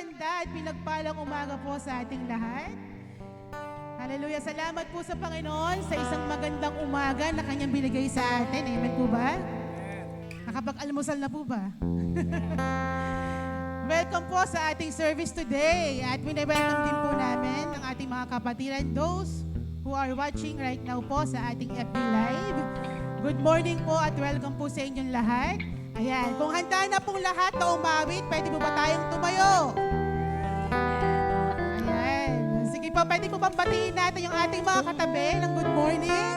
maganda at pinagpalang umaga po sa ating lahat. Hallelujah. Salamat po sa Panginoon sa isang magandang umaga na Kanyang binigay sa atin. Amen po ba? Nakapag-almusal na po ba? Welcome po sa ating service today. At welcome din po namin ang ating mga kapatiran, those who are watching right now po sa ating FB Live. Good morning po at welcome po sa inyong lahat. Ayan, kung handa na pong lahat na umawit, pwede po ba tayong tumayo? Ayan. Sige po, pwede po bang batiin natin yung ating mga katabi ng good morning?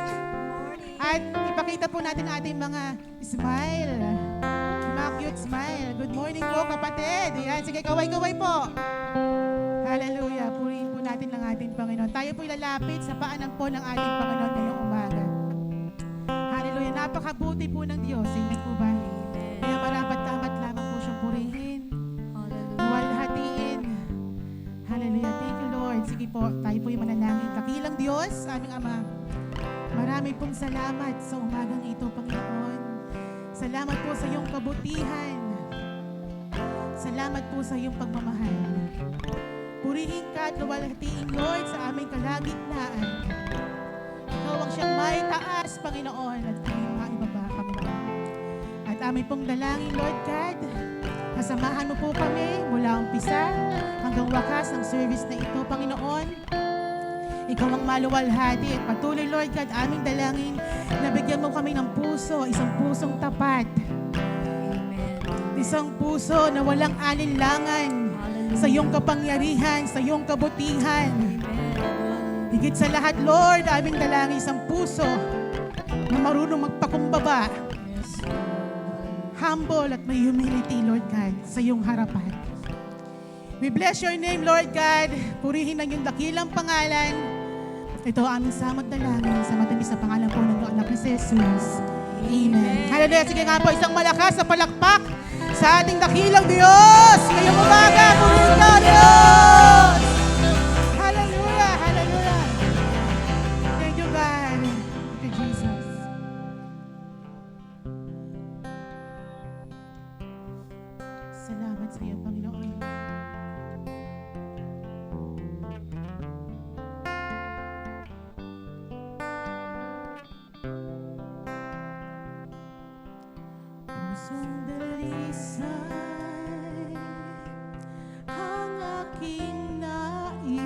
At ipakita po natin ang ating mga smile. Mga cute smile. Good morning po, kapatid. Ayan, sige, kaway-kaway po. Hallelujah. Purihin po natin ang ating Panginoon. Tayo po ilalapit sa paanan po ng ating Panginoon ngayong umaga. Hallelujah. Napakabuti po ng Diyos. Amen po ba? Kaya marapat-dapat lamang po siyang purihin. Luwalhatiin. Hallelujah. Thank you, Lord. Sige po, tayo po yung manalangin. Kakilang Diyos, aming Ama. Marami pong salamat sa umagang ito, Panginoon. Salamat po sa iyong kabutihan. Salamat po sa iyong pagmamahal. Purihin ka at luwalhatiin, Lord, sa aming kalagitnaan. Ikaw ang siyang may taas, Panginoon, at aming mga ibaba, Panginoon. At aming pong dalangin, Lord God, kasamahan mo po kami mula umpisa hanggang wakas ng service na ito, Panginoon. Ikaw ang maluwalhati at patuloy, Lord God, aming dalangin na bigyan mo kami ng puso, isang pusong tapat. Amen. Isang puso na walang alinlangan sa iyong kapangyarihan, sa iyong kabutihan. Amen. Higit sa lahat, Lord, aming dalangin isang puso na marunong magpakumbaba. Yes. Humble at may humility, Lord God, sa iyong harapan. We bless your name, Lord God. Purihin ang iyong dakilang pangalan. Ito ang aming samot dalangin sa matamis na pangalan po ng iyong anak ni Jesus. Amen. Hallelujah. Sige nga po, isang malakas na palakpak sa ating dakilang Diyos. Ngayong umaga, purihin ka, Diyos! Hallelujah. Hallelujah. Thank you, God. Thank you, Jesus. Salamat sa iyo, Panginoon. Pusong dalisay ang aking nais.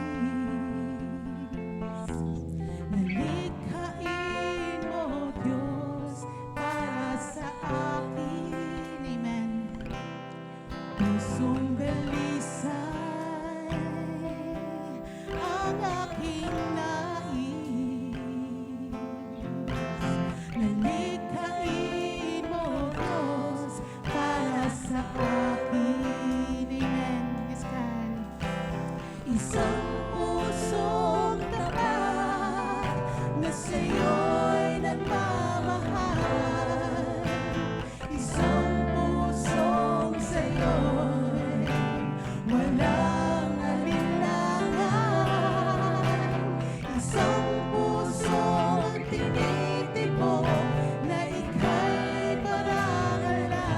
Nalikhain mo, Diyos, para sa akin. Amen. Pusong dalisay ang aking nais. Nalikhain mo, Diyos, para sa akin. Amen. Yes, God. Isang pusong tapat na sa'yo'y nagmamahal. Isang pusong sa'yo'y walang alinlangan. Isang pusong tinitibok na ika'y parangalan.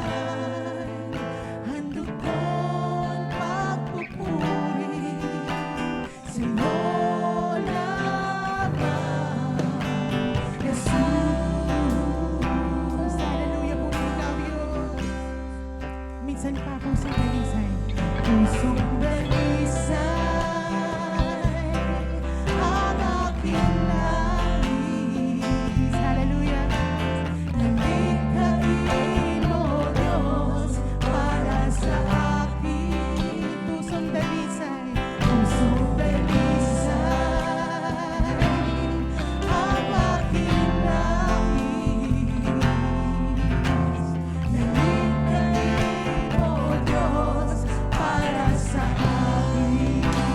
Handog ko'y pagpupuri sa'yo lamang, Jesus. Hallelujah po, we love you. Minsan pa pusong dalisay. Pusong dalisay ang aking nais. Hallelujah. Nalikhain mo, Diyos, para sa akin. Pusong dalisay. Pusong dalisay ang aking nais. Nalikhain mo, Diyos, para sa akin.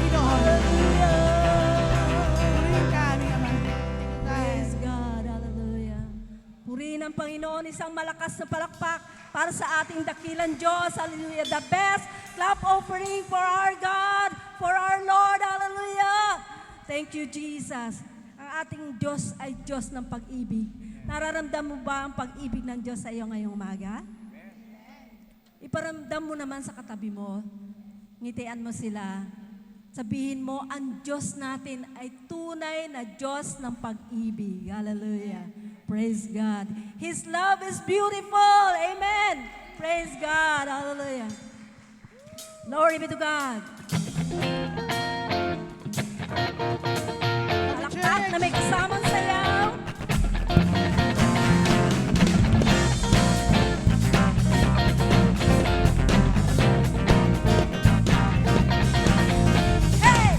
Panginoon. Hallelujah. Purihin ka aming Ama. Praise God. Hallelujah. Purihin ang Panginoon, isang malakas na palakpak para sa ating dakilang Diyos. Hallelujah. The best clap offering for our God, for our Lord. Hallelujah. Thank you, Jesus. Ang ating Diyos ay Diyos ng pag-ibig. Nararamdam mo ba ang pag-ibig ng Diyos sa iyo ngayong umaga? Iparamdam mo naman sa katabi mo. Ngitian mo sila. Sabihin mo, ang Diyos natin ay tunay na Diyos ng pag-ibig. Hallelujah. Praise God. His love is beautiful. Amen. Praise God. Hallelujah. Glory be to God. Palakpak na may kasamang sayaw. Hey!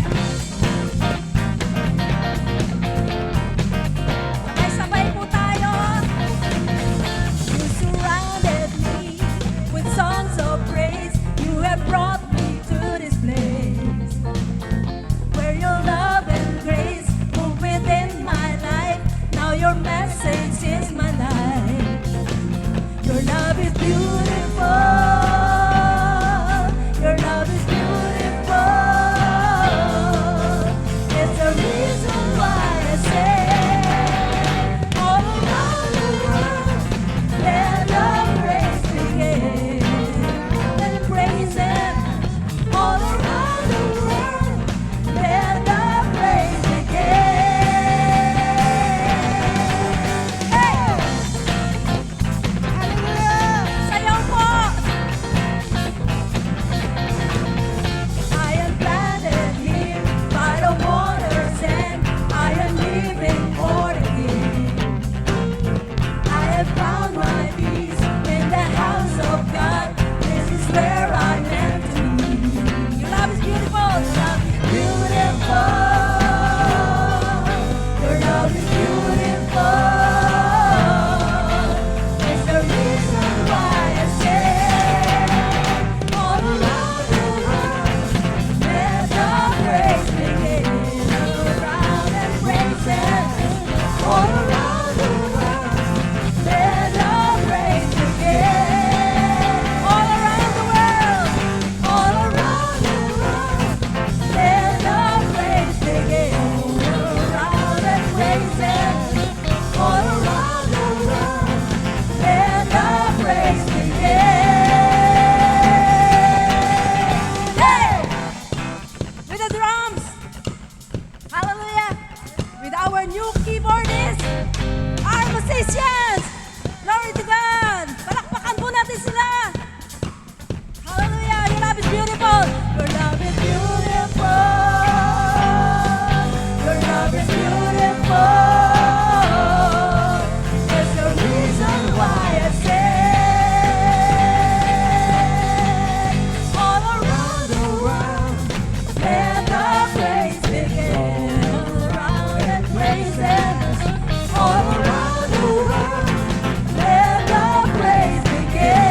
Sabay-sabay po tayo. You surrounded me with songs of praise. You have brought me to this place where your love and grace move within my life. Now your message is my life. Your love is beautiful. Your love is beautiful. It's the reason why I say all around the world let love praise begin. Let praise Him all around the world. Let love praise begin. Hey! Hallelujah! Sayaw po! I am planted here by the waters and I am living for the King. I have found my peace in the house of God. This is where I meant to be. Your love is beautiful. Your love is beautiful. Your love is beautiful. It's the reason why I say all around the world let the praise begin. All around and praise Him. All around the world let the praise begin. All around the world. All around the world let the praise begin. All around and praise Him. All around the world let the praise begin. Hey! With the drums. Hallelujah. With our new keyboardist, our musicians. Glory to God. Palakpakan po natin sila. Hallelujah. Your love is beautiful. Your love is beautiful. Your love is beautiful. It's the reason why I say all around the world let the praise begin. All around and praise Him. All around the world let the praise begin.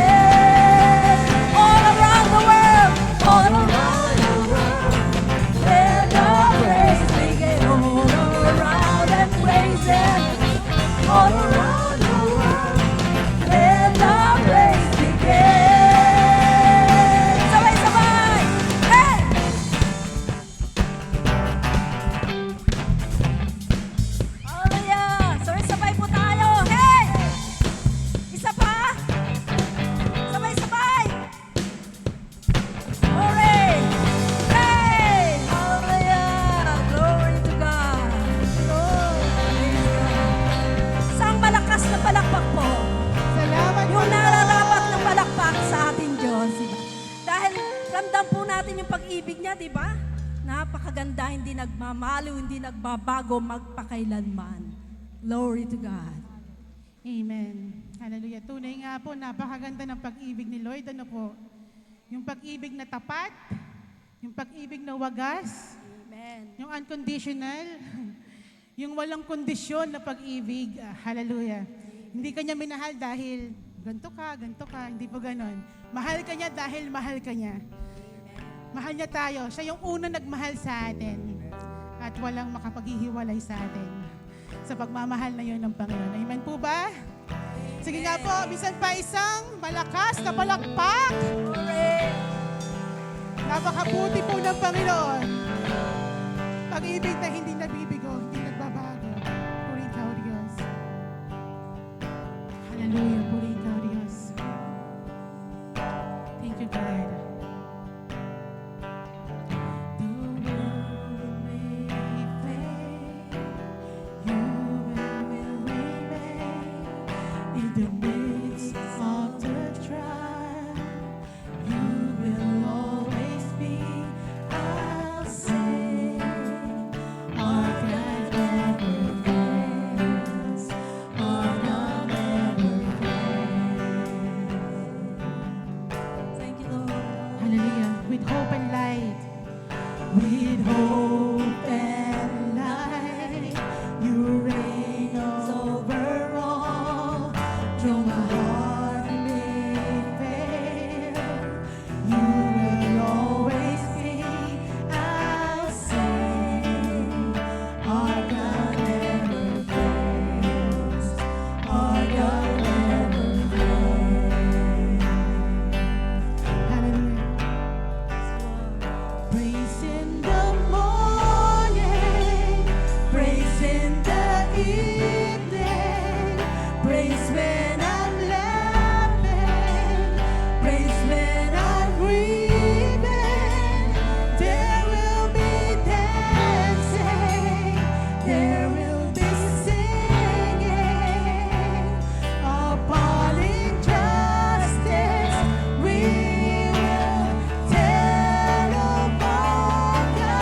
All around the world. All around the world let the praise begin. All around and praise Him. All around the world let the praise begin. Sabay-sabay! Hey! Hallelujah! Sabay-sabay po tayo. Hey! Isa pa? Sabay-sabay! Glory! Hey! Hallelujah! Glory to God! Glory to God! Isang malakas na palakpak po. Salamat Yung Panginoon. nararapat na palakpak sa ating Diyos. Dahil ramdam po natin yung pag-ibig niya, di ba? Napakaganda, hindi nagmamalo, hindi nagbabago, magpakailanman. Glory to God. Amen. Hallelujah. Tunay nga po, napakaganda ng pag-ibig ni Lord. Ano po? Yung pag-ibig na tapat, yung pag-ibig na wagas, Amen. yung unconditional, yung walang kondisyon na pag-ibig. Hallelujah. Hindi kanya minahal dahil ganto ka, hindi po ganon. Mahal ka niya dahil mahal ka niya. Mahal niya tayo. Siya yung unang nagmahal sa atin. At walang makapaghihiwalay sa atin sa pagmamahal na yun ng Panginoon. Amen po ba? Sige nga po, bisan pa isang malakas na palakpak. Napakabuti po ng Panginoon. Pag-ibig na hindi nabibigo, hindi nagbabago. Purihin ka, O Diyos. Hallelujah, purihin ka, O Diyos. Thank you, God. The world may fade, you will remain in the midst of the trial. You will always be. I'll sing. Our God never fails. Our God never fails. Thank you, Lord. Hallelujah. With hope and light. With hope and light. You reign over all. Though my heart may fail, you will always be. I'll sing. Our God never fails. Our God never fails. Hallelujah. Praise in the morning, praise in the evening, praise when I'm laughing, praise when I'm grieving. There will be dancing, there will be singing, upon injustice we will tell of our God.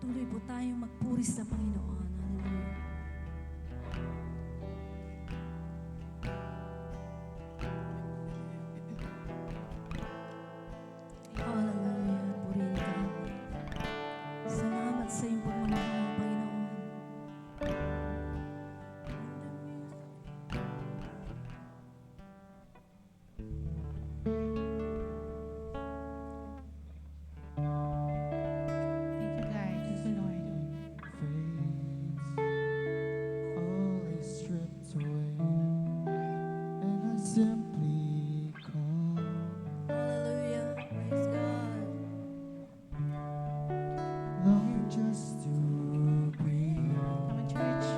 Patuloy po tayong magpuri sa Panginoon. Hallelujah. Hallelujah. Purihin ka. Salamat sa iyong pagmamahal, Panginoon. Thank you, God. Thank you, Lord. All is stripped away, and I simply call, Hallelujah. Praise God. longing just to breathe Come on, church.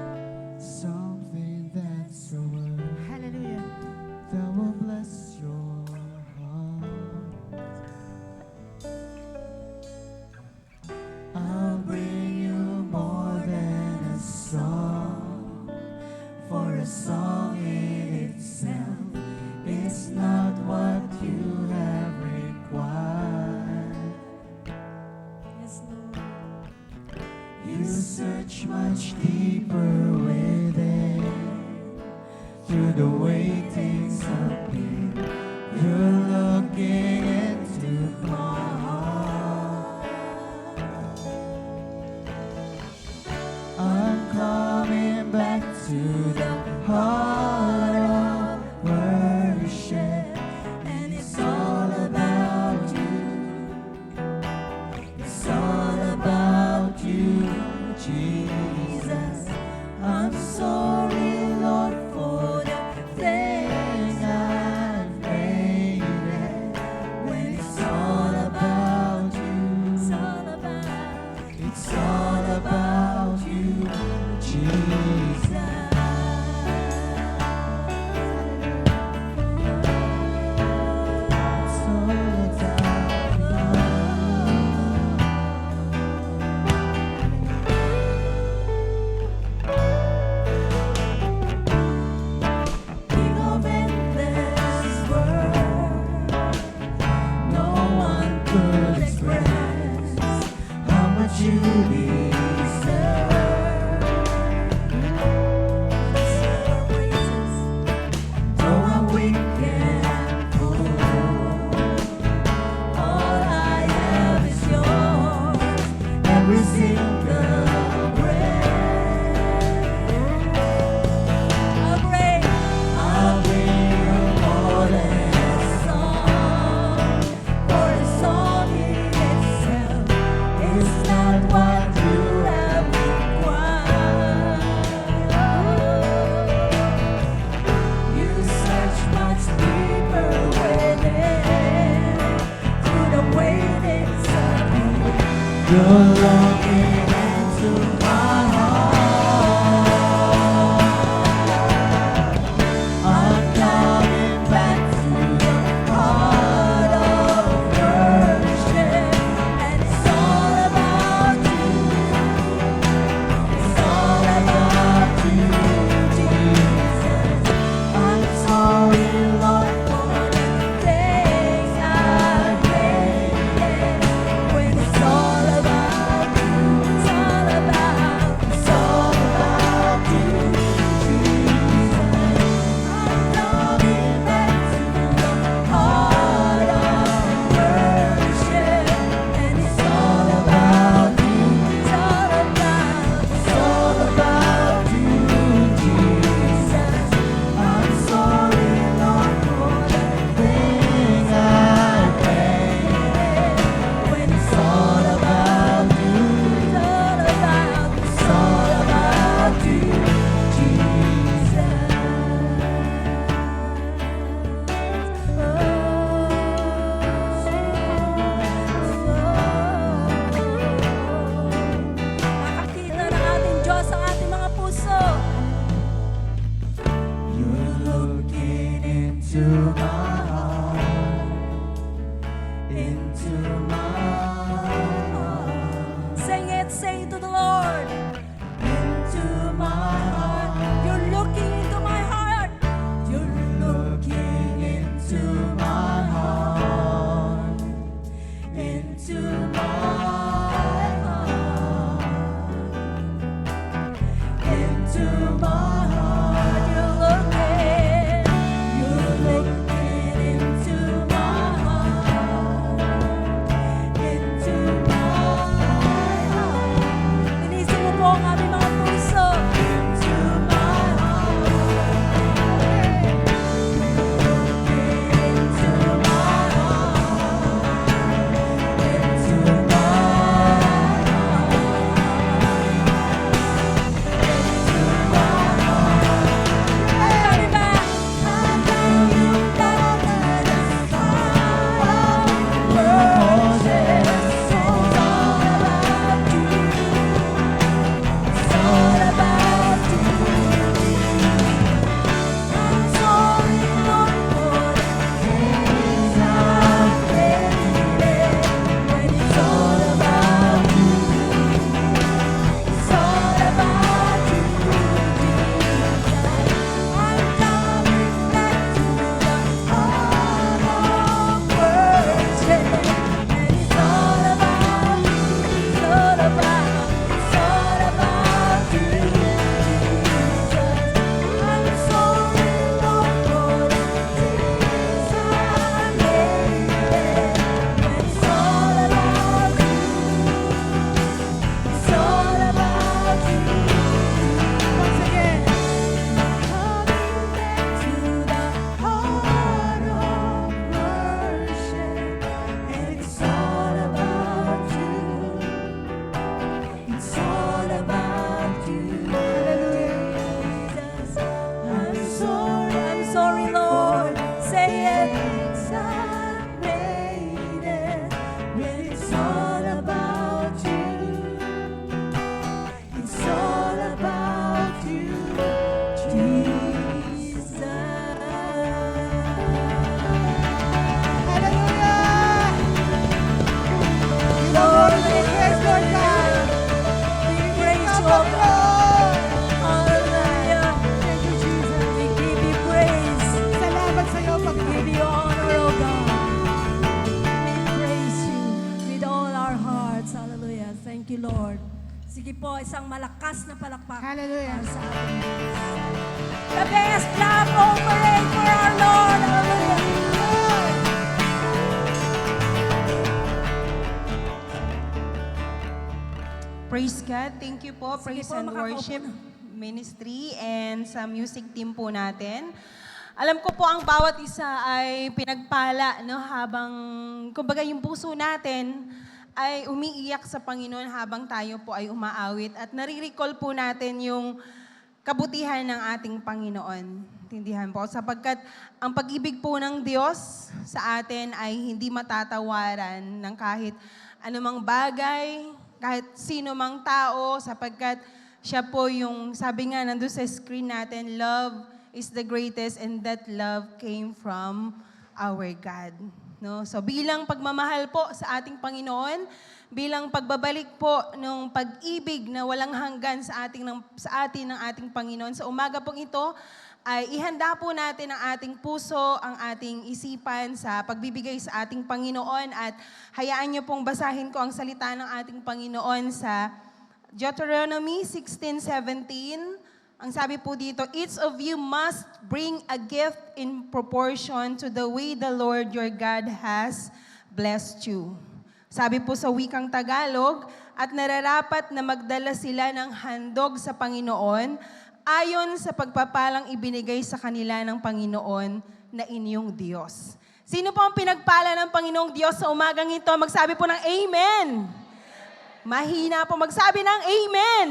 something that's a word Hallelujah. that will bless your heart. I'll bring you more than a song, for a song in itself is not what you have required. Yes, Lord. You search much deeper within, through the way things have been. You're looking into my heart. I'm coming back to the heart of worship, and it's all about you. It's all about you, Jesus. I'm sorry, Lord, for the things I've made it. When it's all about you, It's all about it's all about you, Jesus. It's all about King of endless world, no one could express how much you deserve. our praises. Though I'm weak and full, All I have is yours. every single breath, A great I'll bring you more than song, for a song in itself is not what you have required. you search much deeper within. Through the waiting sun, You're looking into my heart. I'm coming back to the heart of worship, and it's all about you. it's all about you, Jesus. I'm sorry, Lord, for the Things I've made, when it's all about you, it's all about, it's all about you, Jesus. I'm coming back to the Heart of worship, and it's all about you. it's all about, It's all about you, Jesus. I'm sorry, Lord, for the things I've made. when it's It's all about you. it's all about It's all about you, Jesus. Nakakita ng ating Diyos ang ating mga puso. You're looking into my heart, into my heart, Sing it, say to the Lord. into my heart. You're looking into my heart. You're looking into my heart, into my heart. all about you. It's all about you, Jesus. Hallelujah! Lord, we Yes, Lord God. praise you, O God. Hallelujah. Thank you, Jesus. We give you praise. Salamat sa iyo, We Panginoon. give you honor, O God. We praise you with all our hearts. Hallelujah. Thank you, Lord. Sige po, isang malakas na palakpak. Hallelujah. Para sa ating Diyos. The best clap offering for our Lord. Hallelujah. Praise God. Thank you po, Sige Praise po, and makakaupo Worship na. Ministry and sa music team po natin. Alam ko po ang bawat isa ay pinagpala no, habang, kumbaga yung puso natin ay umiiyak sa Panginoon habang tayo po ay umaawit. At nare-recall po natin yung kabutihan ng ating Panginoon. Tindihan po. Sapagkat ang pag-ibig po ng Diyos sa atin ay hindi matatawaran ng kahit anumang bagay, kahit sino mang tao, sapagkat siya po yung, sabi nga nandun sa screen natin, love is the greatest and that love came from our God. No? So bilang pagmamahal po sa ating Panginoon, bilang pagbabalik po ng pag-ibig na walang hanggan sa atin ng ating Panginoon, sa umaga pong ito, ay ihanda po natin ang ating puso, ang ating isipan sa pagbibigay sa ating Panginoon at hayaan niyo pong basahin ko ang salita ng ating Panginoon sa Deuteronomy 16:17. Ang sabi po dito, each of you must bring a gift in proportion to the way the Lord your God has blessed you. Sabi po sa wikang Tagalog, at nararapat na magdala sila ng handog sa Panginoon ayon sa pagpapalang ibinigay sa kanila ng Panginoon na inyong Diyos. Sino po ang pinagpala ng Panginoong Diyos sa umagang ito? Magsabi po ng Amen. Mahina po magsabi ng Amen.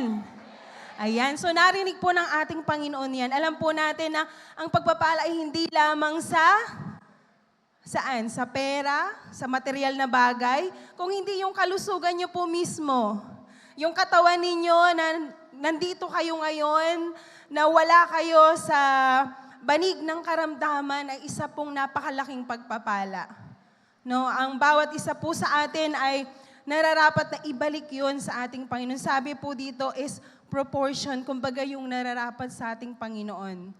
Ayan, so narinig po ng ating Panginoon yan. Alam po natin na ang pagpapala ay hindi lamang saan? Sa pera, sa material na bagay, kung hindi yung kalusugan nyo po mismo. Yung katawan ninyo na nandito kayo ngayon, na wala kayo sa banig ng karamdaman ay isa pong napakalaking pagpapala. No, ang bawat isa po sa atin ay nararapat na ibalik yun sa ating Panginoon. Sabi po dito is proportion, kumbaga yung nararapat sa ating Panginoon.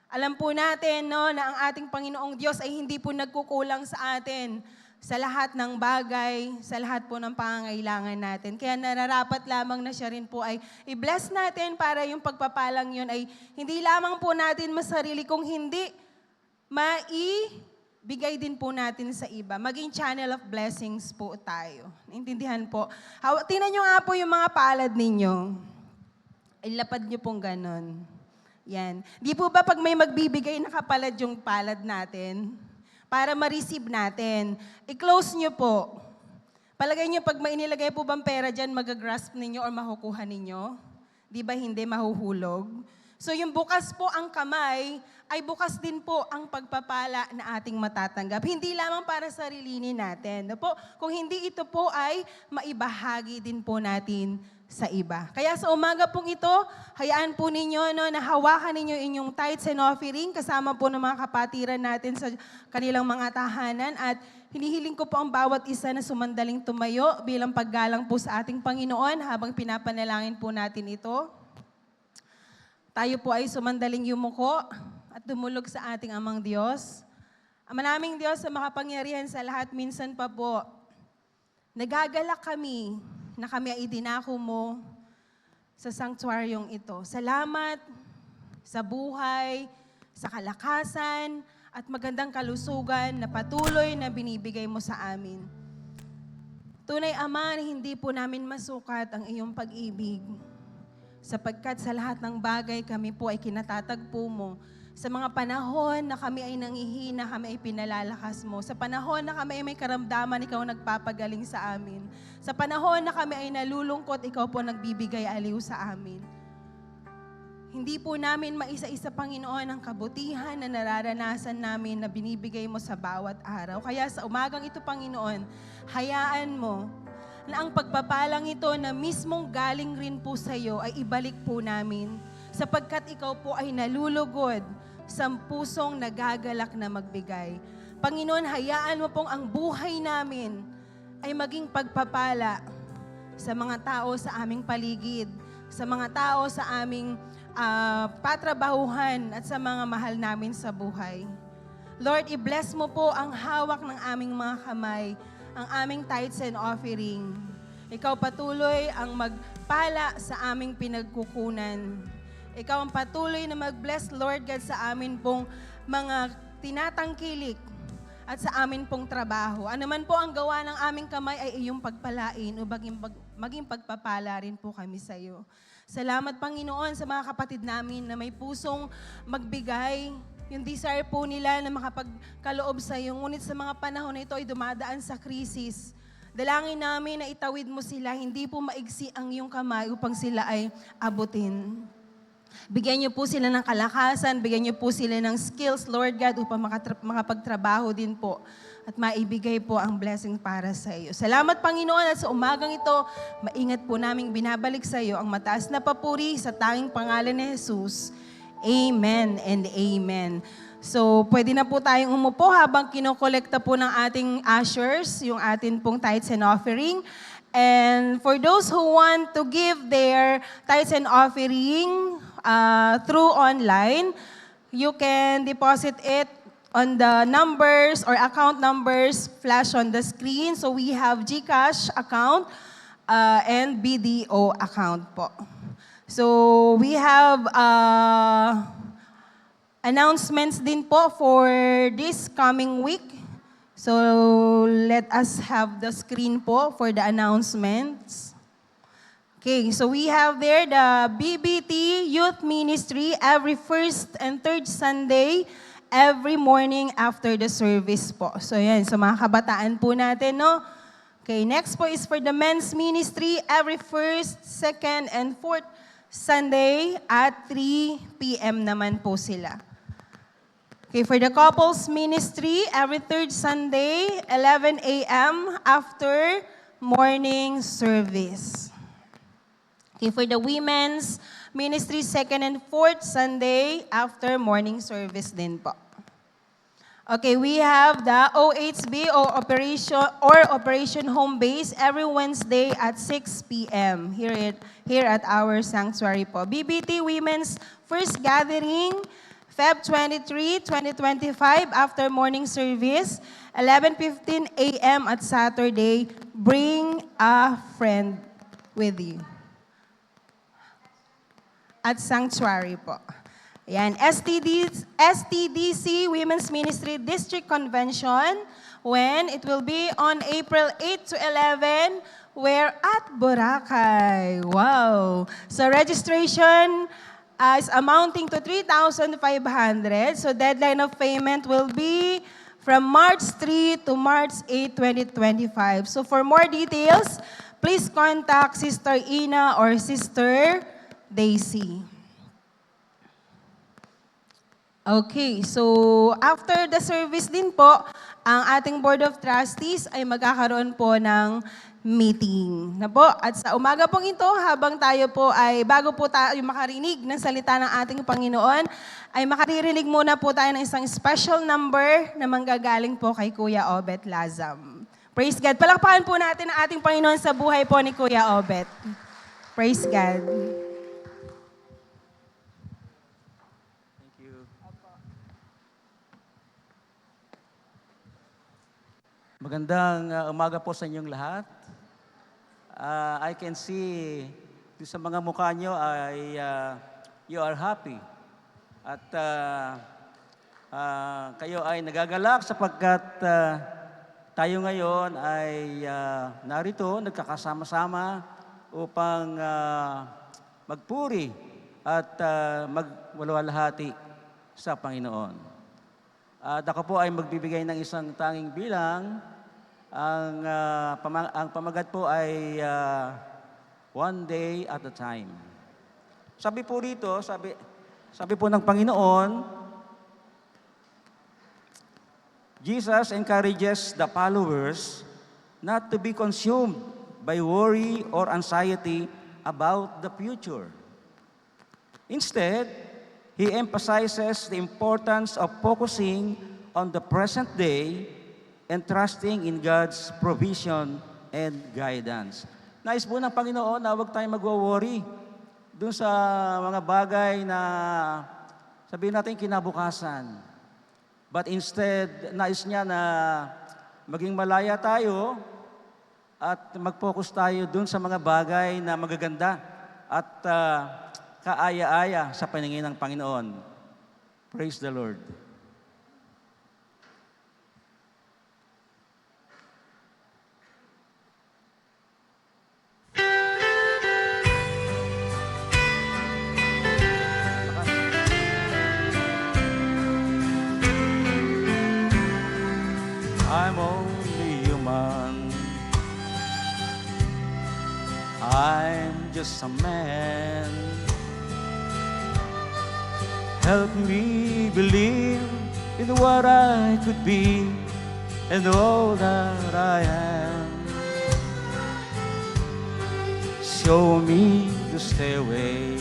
Alam po natin no, na ang ating Panginoong Diyos ay hindi po nagkukulang sa atin sa lahat ng bagay, sa lahat po ng pangangailangan natin. Kaya nararapat lamang na siya rin po ay i-bless natin para yung pagpapalang yun ay hindi lamang po natin masarili, kung hindi bigay din po natin sa iba. Maging channel of blessings po tayo. Naintindihan po. Tingnan nyo nga po yung mga palad ninyo. Ilapad nyo pong ganon. Yan. Di po ba pag may magbibigay, nakapalad yung palad natin? Para ma-receive natin. I-close nyo po. Palagay nyo, pag may inilagay po bang pera dyan, magagrasp ninyo or makukuha ninyo? Di ba hindi mahuhulog? So yung bukas po ang kamay, ay bukas din po ang pagpapala na ating matatanggap. Hindi lamang para sa sarili natin. No po? Kung hindi ito po ay maibahagi din po natin sa iba. Kaya sa umaga pong ito, hayaan po ninyo no, na hawakan ninyo inyong tithes and offering kasama po ng mga kapatiran natin sa kanilang mga tahanan at hinihiling ko po ang bawat isa na sumandaling tumayo bilang paggalang po sa ating Panginoon habang pinapanalangin po natin ito. Tayo po ay sumandaling yumuko at dumulog sa ating Amang Diyos. Ama naming Diyos sa makapangyarihan sa lahat, minsan pa po, nagagalak kami na kami ay idinako mo sa sanktuaryong ito. Salamat sa buhay, sa kalakasan, at magandang kalusugan na patuloy na binibigay mo sa amin. Tunay, Ama, na hindi po namin masukat ang iyong pag-ibig. Sapagkat sa lahat ng bagay kami po ay kinatatagpo mo. Sa mga panahon na kami ay nangihina, kami ay pinalalakas mo. Sa panahon na kami ay may karamdaman, ikaw nagpapagaling sa amin. Sa panahon na kami ay nalulungkot, ikaw po nagbibigay aliw sa amin. Hindi po namin maisa-isa, Panginoon, ang kabutihan na nararanasan namin na binibigay mo sa bawat araw. Kaya sa umagang ito, Panginoon, hayaan mo na ang pagpapalang ito na mismong galing rin po sa iyo ay ibalik po namin sapagkat ikaw po ay nalulugod sa pusong nagagalak na magbigay. Panginoon, hayaan mo pong ang buhay namin ay maging pagpapala sa mga tao sa aming paligid, sa mga tao sa aming patrabahuhan at sa mga mahal namin sa buhay. Lord, i-bless mo po ang hawak ng aming mga kamay, ang aming tithes and offering. Ikaw patuloy ang magpala sa aming pinagkukunan. Ikaw ang patuloy na mag-bless, Lord God, sa amin pong mga tinatangkilik at sa amin pong trabaho. Ano man po ang gawa ng aming kamay ay iyong pagpalain o maging pagpapala rin po kami sa iyo. Salamat, Panginoon, sa mga kapatid namin na may pusong magbigay. Yung desire po nila na makapagkaloob sa iyo. Ngunit sa mga panahon na ito ay dumadaan sa krisis. Dalangin namin na itawid mo sila, hindi po maigsi ang iyong kamay upang sila ay abutin. Bigyan niyo po sila ng kalakasan, bigyan niyo po sila ng skills, Lord God, upang makapagtrabaho din po at maibigay po ang blessing para sa iyo. Salamat, Panginoon, at sa umagang ito, maingat po naming binabalik sa iyo ang mataas na papuri sa tanging pangalan ni Jesus. Amen and amen. So, pwede na po tayong umupo habang kinokolekta po ng ating ushers, yung atin pong tithes and offering. And for those who want to give their tithes and offering through online, you can deposit it on the numbers or account numbers flash on the screen. So we have GCash account and BDO account po. So we have announcements din po for this coming week. So let us have the screen po for the announcements. Okay, so we have there the BBT Youth Ministry every first and third Sunday, every morning after the service po. So yan, so mga kabataan po natin, no? Okay, next po is for the men's ministry every first, second, and fourth Sunday at 3 p.m. naman po sila. Okay, for the couples ministry, every third Sunday, 11 a.m. after morning service. Okay, for the women's ministry, second and fourth Sunday after morning service din po. Okay, we have the OHB or Operation Home Base every Wednesday at 6 p.m. here at our sanctuary po. BBT Women's First Gathering, Feb 23, 2025, after morning service, 11:15 a.m. at Saturday. Bring a friend with you. At Sanctuary po. Ayan, STDC Women's Ministry District Convention, when it will be on April 8 to 11, where at Boracay. Wow! So registration is amounting to 3,500. So deadline of payment will be from March 3 to March 8, 2025. So for more details, please contact Sister Ina or Sister Daisy. Okay, so after the service din po, ang ating Board of Trustees ay magkakaroon po ng meeting na po. At sa umaga pong ito, habang tayo po ay, bago po tayo makarinig ng salita ng ating Panginoon, ay makaririnig muna po tayo ng isang special number na manggagaling po kay Kuya Obet Lazam. Praise God. Palakpakan po natin ang ating Panginoon sa buhay po ni Kuya Obet. Praise God. Magandang umaga po sa inyong lahat. I can see sa mga mukha nyo ay you are happy. At kayo ay nagagalak sapagkat tayo ngayon ay narito, nagkakasama-sama upang magpuri at magwalwalhati sa Panginoon. At ako po ay magbibigay ng isang tanging bilang. Ang pamagat po ay one day at a time. Sabi po rito, sabi po ng Panginoon, Jesus encourages the followers not to be consumed by worry or anxiety about the future. Instead, he emphasizes the importance of focusing on the present day and trusting in God's provision and guidance. Nais po ng Panginoon na huwag tayong magwo-worry dun sa mga bagay na sabihin natin kinabukasan. But instead, nais niya na maging malaya tayo at mag-focus tayo dun sa mga bagay na magaganda at kaaya-aya sa paningin ng Panginoon. Praise the Lord. I'm only human. I'm just a man. Help me believe in what I could be and all that I am. Show me the stairway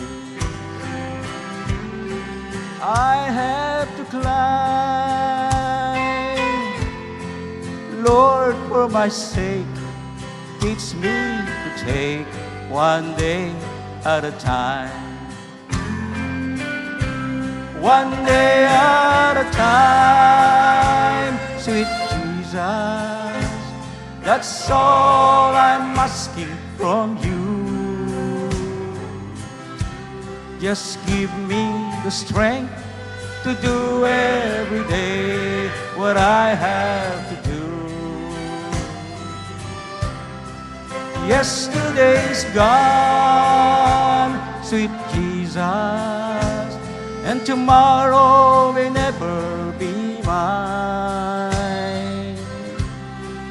I have to climb. Lord, for my sake, teach me to take one day at a time. One day at a time, sweet Jesus, that's all I'm asking from you. Just give me the strength to do every day what I have to do. Yesterday's gone, sweet Jesus, and tomorrow may never be mine.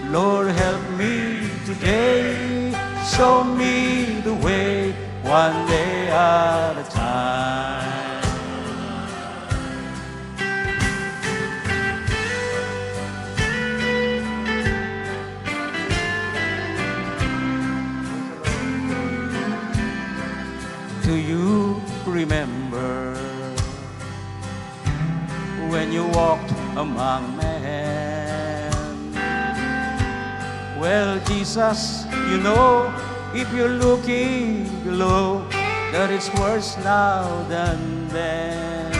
Lord, help me today, show me the way, one day at a time. Do you remember when you walked among men? Well, Jesus, you know, if you're looking below, that it's worse now than then.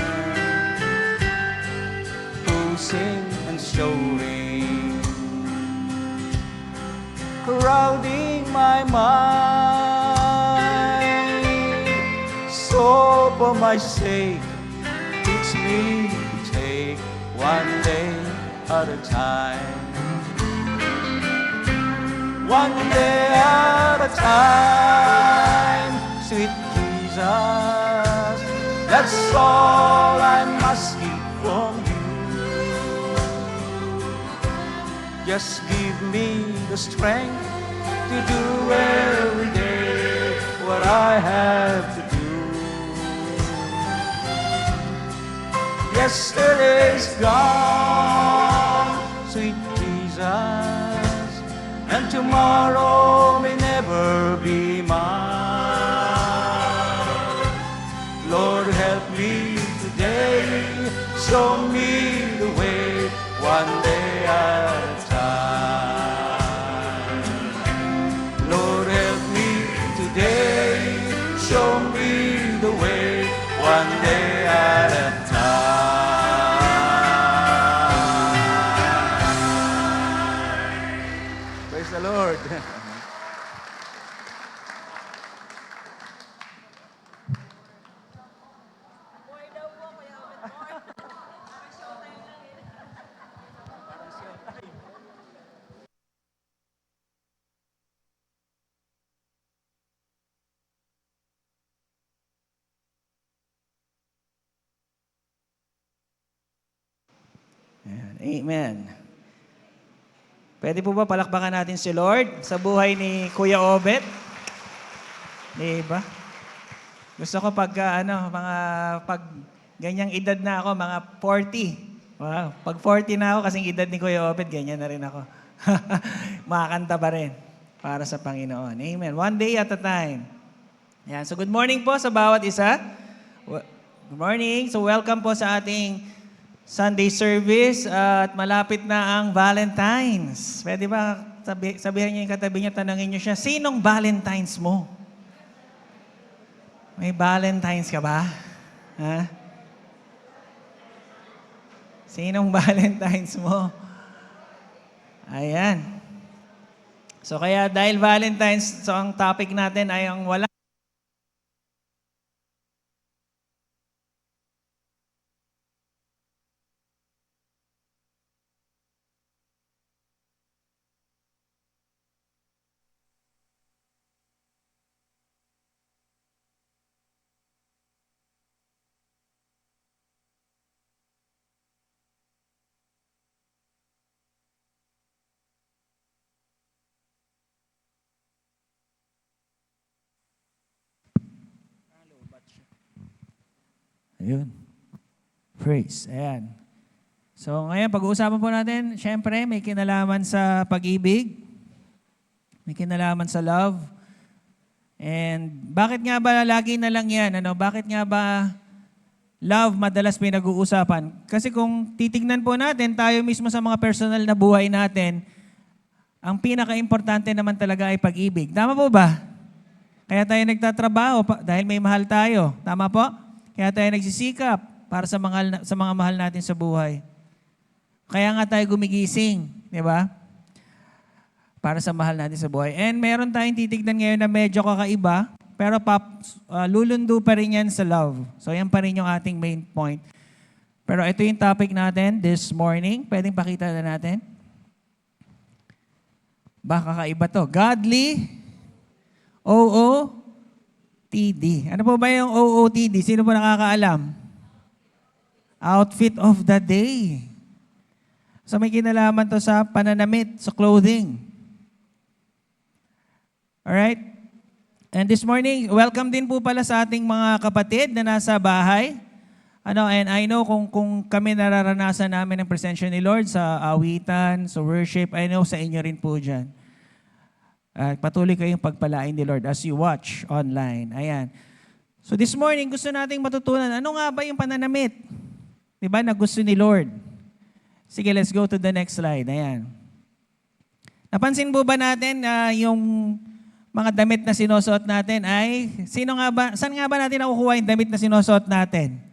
Posing and showing, crowding my mind. So for my sake, teach me to take one day at a time. One day at a time, sweet Jesus, that's all I'm asking from you. Just give me the strength to do every day what I have to do. Yesterday's gone, sweet Jesus, and tomorrow may never be mine. Lord, help me today, show me the way, one day at a time. Lord, help me today, show me the way, one day at a time. Praise the Lord. Amen. Pwede po ba palakpakan natin si Lord sa buhay ni Kuya Obet? Diba? Gusto ko pag ganyang edad na ako, mga 40. Wow, pag 40 na ako, kasing edad ni Kuya Obet, ganyan na rin ako. Makakanta pa rin. para sa Panginoon. Amen. One day at a time. Yan. So good morning po sa bawat isa. Good morning. So welcome po sa ating Sunday service at malapit na ang Valentine's. Pwede ba sabihin niyo yung katabi niyo, tanongin niyo siya, sinong Valentine's mo? May Valentine's ka ba? Ha? Sinong Valentine's mo? Ayan. So kaya dahil Valentine's, so ang topic natin ay ang wala. Ayun. Praise. Ayan. So ngayon, pag-uusapan po natin, syempre, may kinalaman sa pag-ibig. May kinalaman sa love. And bakit nga ba lagi na lang yan? Ano? Bakit nga ba love madalas pinag-uusapan? Kasi kung titignan po natin, tayo mismo sa mga personal na buhay natin, ang pinaka-importante naman talaga ay pag-ibig. Tama po ba? Kaya tayo nagtatrabaho dahil may mahal tayo. Tama po? Kaya tayo nagsisikap para sa mga mahal natin sa buhay. Kaya nga tayo gumigising, di ba? Para sa mahal natin sa buhay. And meron tayong titignan ngayon na medyo kakaiba, pero lulundo pa rin yan sa love. So yan pa rin yung ating main point. Pero ito yung topic natin this morning. Pwedeng pakita na natin. Baka kakaiba to. Godly OOTD. Ano po ba yung OOTD? Sino po nakakaalam? Outfit of the day. So may kinalaman to sa pananamit, sa clothing. Alright? And this morning, welcome din po pala sa ating mga kapatid na nasa bahay. And I know kung kami nararanasan namin ang presensya ni Lord sa awitan, sa worship, I know sa inyo rin po dyan. Patuloy kayong pagpalain ni Lord as you watch online. Ayan. So this morning, gusto nating matutunan, ano nga ba yung pananamit? Diba, na gusto ni Lord? Sige, let's go to the next slide. Ayan. Napansin po ba natin yung mga damit na sinusuot natin ay, saan nga ba natin nakukuha yung damit na sinusuot natin?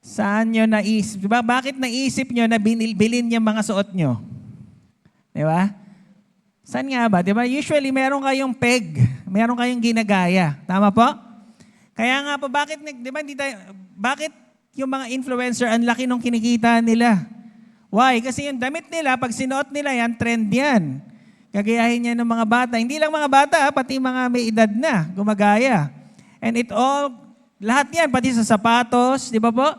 Saan nyo naisip? Diba? Bakit naisip nyo na bilhin yung mga suot nyo? Diba? Saan nga ba? Diba? Usually, meron kayong peg. Meron kayong ginagaya. Tama po? Kaya nga po, bakit yung mga influencer, ang laki nung kinikita nila? Why? Kasi yung damit nila, pag sinuot nila yan, trend yan. Gagayahin niya ng mga bata. Hindi lang mga bata, pati mga may edad na, gumagaya. And lahat yan, pati sa sapatos, di ba po?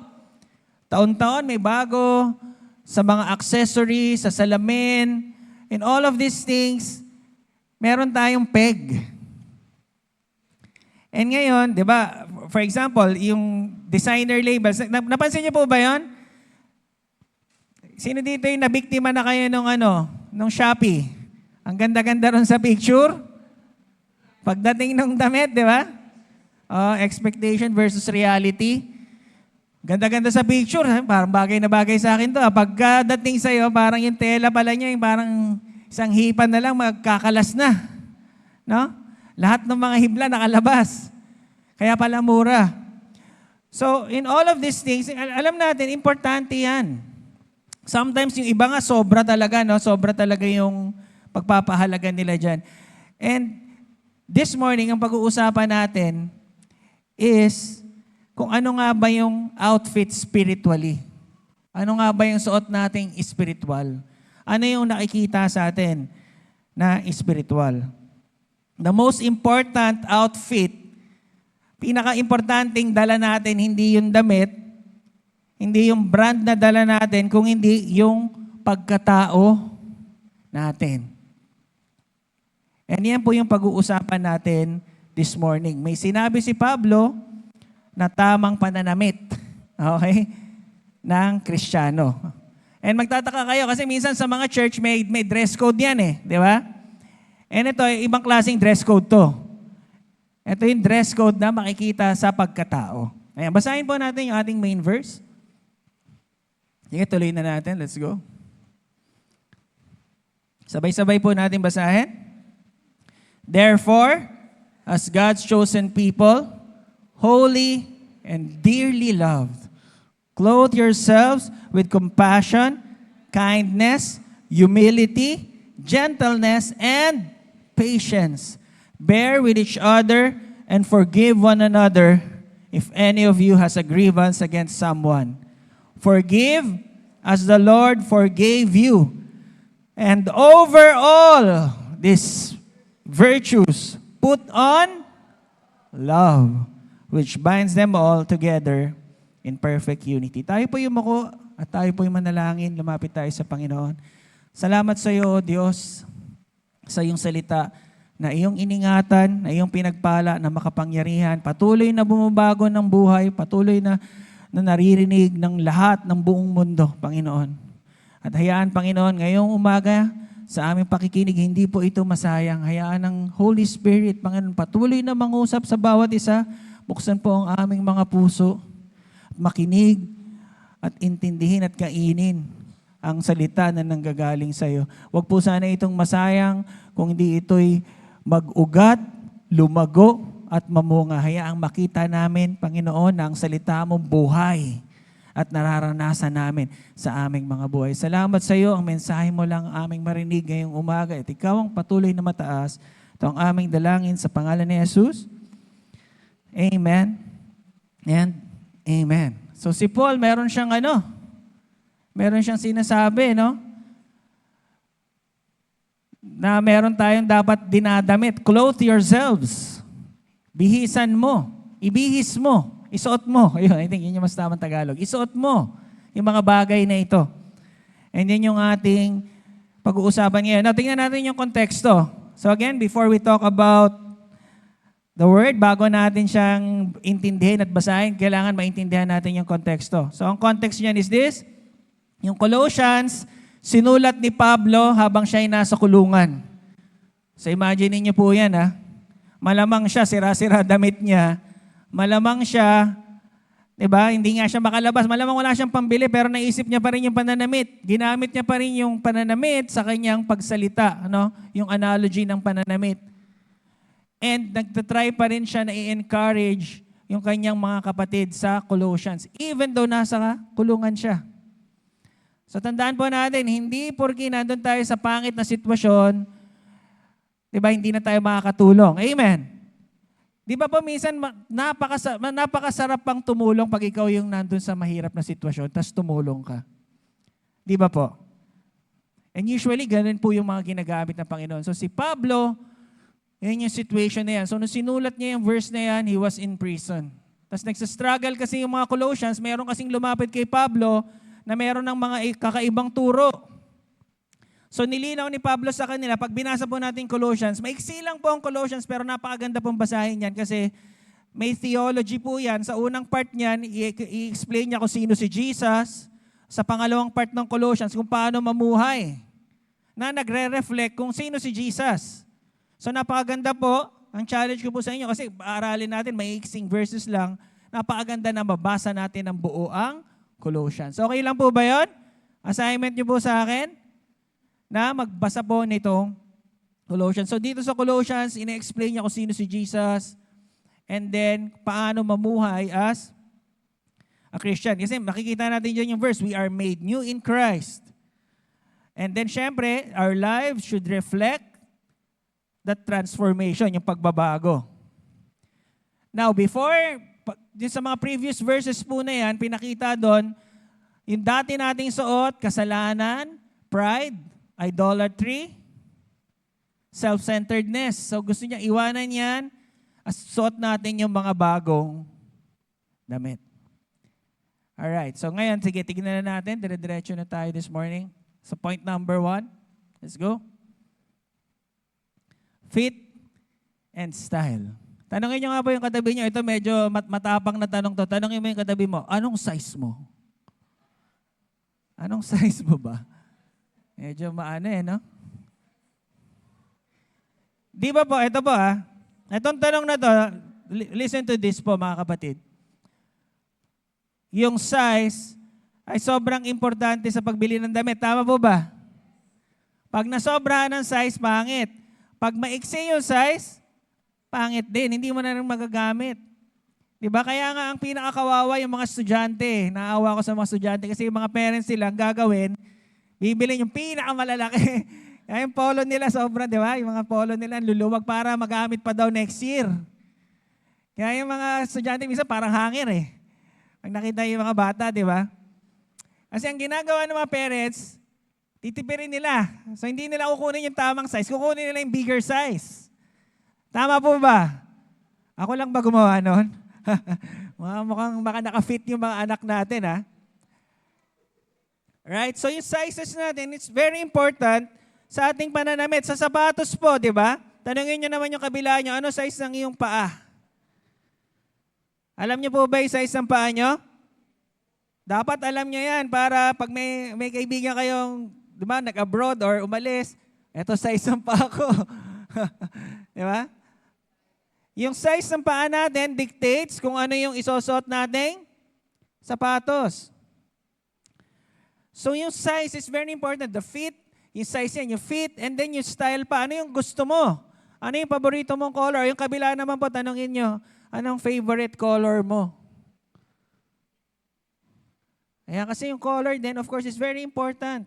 Taon-taon may bago, sa mga accessories, sa salamin, in all of these things, meron tayong peg. And ngayon, di ba, for example, yung designer labels, napansin niyo po ba yun? Sino dito yung nabiktima na kayo nung Shopee? Ang ganda-ganda ron sa picture. Pagdating ng damit, di ba? Expectation versus reality. Ganda-ganda sa picture. Parang bagay na bagay sa akin to. Pagkadating sa'yo, parang yung tela pala niya, yung parang isang hipan na lang, magkakalas na. No? Lahat ng mga hibla nakalabas. Kaya pala mura. So, in all of these things, alam natin, importante yan. Sometimes yung iba nga sobra talaga, no? Sobra talaga yung pagpapahalaga nila dyan. And this morning, ang pag-uusapan natin is kung ano nga ba yung outfit spiritually. Ano nga ba yung suot nating spiritual? Ano yung nakikita sa atin na spiritual? The most important outfit, pinaka-importanting dala natin, hindi yung damit, hindi yung brand na dala natin, kung hindi yung pagkatao natin. And yan po yung pag-uusapan natin this morning. May sinabi si Pablo na tamang pananamit, okay, ng Kristiyano. And magtataka kayo kasi minsan sa mga church may dress code yan eh. Di ba? And ito, ibang klaseng dress code to. Ito yung dress code na makikita sa pagkatao. Ayan, basahin po natin yung ating main verse. Sige, tuloy na natin. Let's go. Sabay-sabay po natin basahin. Therefore, as God's chosen people, holy and dearly loved, clothe yourselves with compassion, kindness, humility, gentleness, and patience. Bear with each other and forgive one another if any of you has a grievance against someone. Forgive as the Lord forgave you. And over all these virtues, put on love, which binds them all together in perfect unity. Tayo po yung mako at tayo po yung manalangin. Lumapit tayo sa Panginoon. Salamat sa iyo, Diyos, sa iyong salita na iyong iningatan, na iyong pinagpala na makapangyarihan. Patuloy na bumabago ng buhay, patuloy na naririnig ng lahat ng buong mundo, Panginoon. At hayaan, Panginoon, ngayong umaga, sa aming pakikinig, hindi po ito masayang. Hayaan ng Holy Spirit, Panginoon, patuloy na mangusap sa bawat isa. Buksan po ang aming mga puso, makinig at intindihin at kainin ang salita na nanggagaling sa iyo. Huwag po sana itong masayang kung hindi ito'y mag-ugat, lumago, at mamunga. Hayaang makita namin, Panginoon, na ang salita mong buhay at nararanasan namin sa aming mga buhay. Salamat sa iyo. Ang mensahe mo lang aming marinig ngayong umaga at ikaw ang patuloy na mataas. Ito ang aming dalangin sa pangalan ni Jesus. Amen and amen. So si Paul, meron siyang sinasabi, no? Na meron tayong dapat dinadamit. Clothe yourselves. Bihisan mo. Ibihis mo. Isuot mo. Ayun, I think yun yung mas tamang Tagalog. Isuot mo yung mga bagay na ito. And yun yung ating pag-uusapan ngayon. Now, tingnan natin yung konteksto. So again, before we talk about the word, bago natin siyang intindihin at basahin, kailangan maintindihan natin yung konteksto. So ang context niyan is this. Yung Colossians, sinulat ni Pablo habang siya ay nasa kulungan. So imagine niyo po yan, ha? Malamang siya, sira-sira damit niya. Malamang siya, diba, hindi nga siya makalabas. Malamang wala siyang pambili, pero naisip niya pa rin yung pananamit. Ginamit niya pa rin yung pananamit sa kanyang pagsalita, ano? Yung analogy ng pananamit. And nagtatry pa rin siya na i-encourage yung kanyang mga kapatid sa Colossians, even though nasa kulungan siya. So tandaan po natin, hindi porki nandun tayo sa pangit na sitwasyon, diba, hindi na tayo makakatulong. Amen. Di ba po minsan napakasarap pang tumulong pag ikaw yung nandun sa mahirap na sitwasyon, tas tumulong ka. Di ba po? And usually, ganun po yung mga ginagamit ng Panginoon. So si Pablo, yun yung situation na yan. So nung sinulat niya yung verse na yan, he was in prison. Tapos nagsastruggle kasi yung mga Colossians, meron kasing lumapit kay Pablo na meron ng mga kakaibang turo. So nilinaw ni Pablo sa kanila, pag binasa po natin Colossians, maiksi lang po ang Colossians pero napakaganda pong basahin yan kasi may theology po yan. Sa unang part niyan, i-explain niya kung sino si Jesus. Sa pangalawang part ng Colossians, kung paano mamuhay na nagre-reflect kung sino si Jesus. So napakaganda po, ang challenge ko po sa inyo kasi aralin natin, may iksing verses lang, napakaganda na mabasa natin ang buo ang Colossians. Okay lang po ba yun? Assignment niyo po sa akin na magbasa po nitong Colossians. So dito sa Colossians, ina-explain niya kung sino si Jesus and then paano mamuhay as a Christian. Kasi makikita natin dyan yung verse, we are made new in Christ. And then syempre, our lives should reflect that transformation, yung pagbabago. Now, before, sa mga previous verses po na yan, pinakita doon, yung dati nating suot, kasalanan, pride, idolatry, self-centeredness. So gusto niya iwanan yan, suot natin yung mga bagong damit. Alright, so ngayon, sige, tignan na natin. Dire-diretso na tayo this morning. So point number 1, let's go. Fit and style. Tanungin nyo nga po yung katabi nyo. Ito medyo matapang na tanong to. Tanungin mo yung katabi mo, anong size mo? Anong size mo ba? Medyo maano no? Di ba po, ito po itong tanong na to, listen to this po mga kapatid. Yung size ay sobrang importante sa pagbili ng damit. Tama po ba? Pag nasobrahan ng size, pangit. Pag maiksi yung size, pangit din. Hindi mo na rin magagamit. Diba? Kaya nga ang pinakakawawa yung mga estudyante. Naawa ko sa mga estudyante kasi yung mga parents nila ang gagawin, bibili yung pinakamalalaki. Kaya yung polo nila sobra, di ba? Yung mga polo nila luluwag para magamit pa daw next year. Kaya yung mga estudyante minsan parang hangir eh. Pag nakita yung mga bata, di ba? Kasi ang ginagawa ng mga parents, titipirin nila. So hindi nila kukunin yung tamang size, kukunin nila yung bigger size. Tama po ba? Ako lang ba gumawa nun? Mukhang baka naka-fit yung mga anak natin, ha? Right? So yung sizes natin, it's very important sa ating pananamit. Sa sapatos po, di ba? Tanungin nyo naman yung kabila nyo, ano size ng iyong paa? Alam nyo po ba yung size ng paa nyo? Dapat alam nyo yan para pag may kaibigan kayong, di ba, nag-abroad or umalis, eto size ng paa ko. Di ba? Yung size ng paa natin dictates kung ano yung isosot nating sapatos. So yung size is very important. The fit, yung size yan, yung fit, and then yung style pa. Ano yung gusto mo? Ano yung paborito mong color? Yung kabila naman po, tanongin nyo, anong favorite color mo? Ayan, kasi yung color then, of course, is very important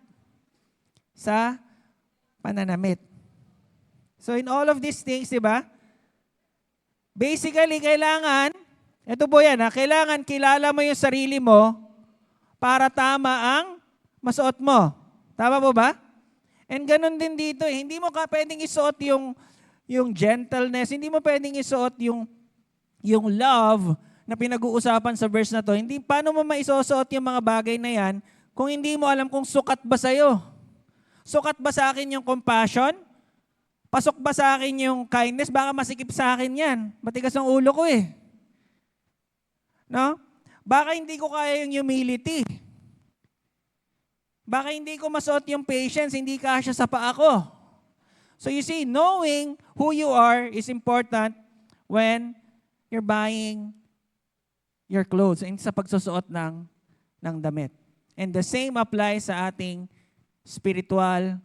sa pananamit. So in all of these things, di ba? Basically, kailangan, ito po yan, kailangan kilala mo yung sarili mo para tama ang masuot mo. Tama po ba? And ganun din dito, hindi mo ka pwedeng isuot yung gentleness, hindi mo pwedeng isuot yung love na pinag-uusapan sa verse na to. Hindi, paano mo maisusuot yung mga bagay na yan kung hindi mo alam kung sukat ba sa'yo? Sukat ba sa akin yung compassion? Pasok ba sa akin yung kindness? Baka masikip sa akin yan. Matigas ang ulo ko eh. No? Baka hindi ko kaya yung humility. Baka hindi ko masuot yung patience, hindi kasya sa paa ko. So you see, knowing who you are is important when you're buying your clothes and sa pagsusuot ng damit. And the same applies sa ating spiritual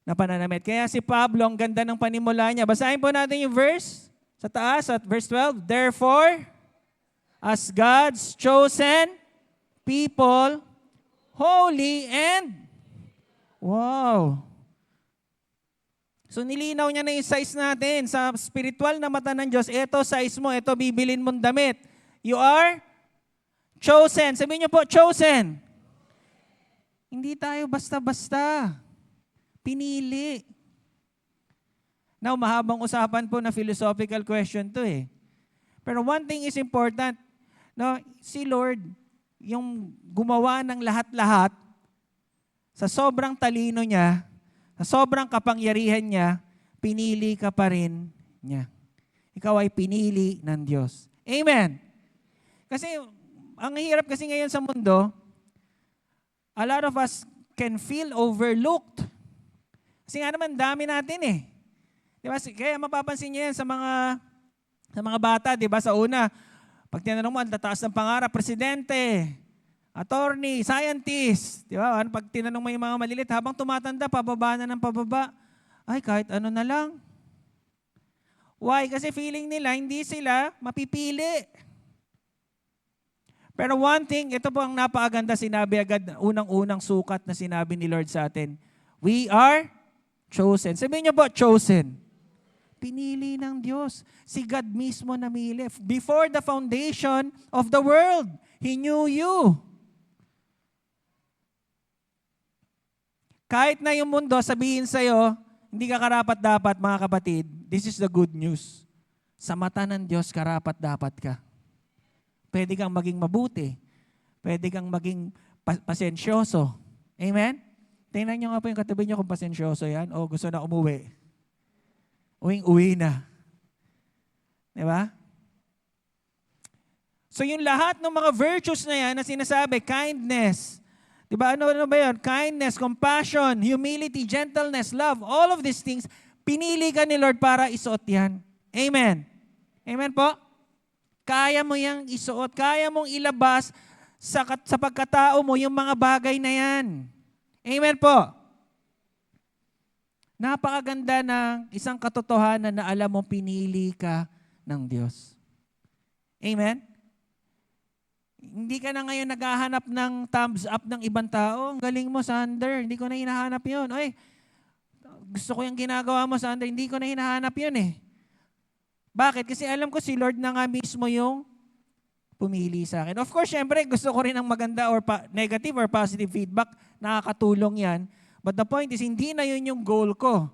na pananamit. Kaya si Pablo, ang ganda ng panimula niya. Basahin po natin yung verse sa taas at verse 12. Therefore, as God's chosen people, holy and wow. So nilinaw niya na yung size natin. Sa spiritual na mata ng Diyos, ito size mo, ito bibilin mong damit. You are chosen. Sabihin niyo po, chosen. Hindi tayo basta-basta. Pinili. Now, mahabang usapan po na philosophical question to eh. Pero one thing is important. No, si Lord, yung gumawa ng lahat-lahat, sa sobrang talino niya, sa sobrang kapangyarihan niya, pinili ka pa rin niya. Ikaw ay pinili ng Diyos. Amen. Kasi, ang hirap kasi ngayon sa mundo, a lot of us can feel overlooked. Kasi nga naman, dami natin eh. Diba? Kaya mapapansin niyo yan sa mga bata, diba? Sa una, pag tinanong mo, ang tataas ng pangarap, presidente, attorney, scientist. Diba? Pag tinanong mo yung mga malilit, habang tumatanda, pababa na ng pababa. Ay, kahit ano na lang. Why? Kasi feeling nila, hindi sila mapipili. Pero one thing, ito po ang napakaganda sinabi agad, unang-unang sukat na sinabi ni Lord sa atin. We are chosen. Sabihin niyo po, chosen. Pinili ng Diyos. Si God mismo namili. Before the foundation of the world, He knew you. Kahit na yung mundo sabihin sa'yo, hindi ka karapat-dapat, mga kapatid, this is the good news. Sa mata ng Diyos, karapat-dapat ka. Pwede kang maging mabuti. Pwede kang maging pasensyoso. Amen? Tingnan nyo nga po yung katabi nyo kung pasensyoso yan o gusto na umuwi. Uwing-uwi na. Diba? So yung lahat ng mga virtues na yan na sinasabi, kindness, Diba? Ano ba yun? Kindness, compassion, humility, gentleness, love. All of these things, pinili ka ni Lord para isuot yan. Amen. Amen po? Kaya mo yang isuot. Kaya mong ilabas sa pagkatao mo yung mga bagay na yan. Amen po. Napakaganda ng isang katotohanan na alam mo pinili ka ng Diyos. Amen? Hindi ka na ngayon naghahanap ng thumbs up ng ibang tao. Ang galing mo, Sander. Hindi ko na hinahanap yun. Oy, gusto ko yung ginagawa mo, Sander. Hindi ko na hinahanap yun eh. Bakit? Kasi alam ko si Lord na nga mismo yung pumili sa akin. Of course, syempre, gusto ko rin ng maganda or negative or positive feedback. Nakakatulong yan. But the point is, hindi na yun yung goal ko.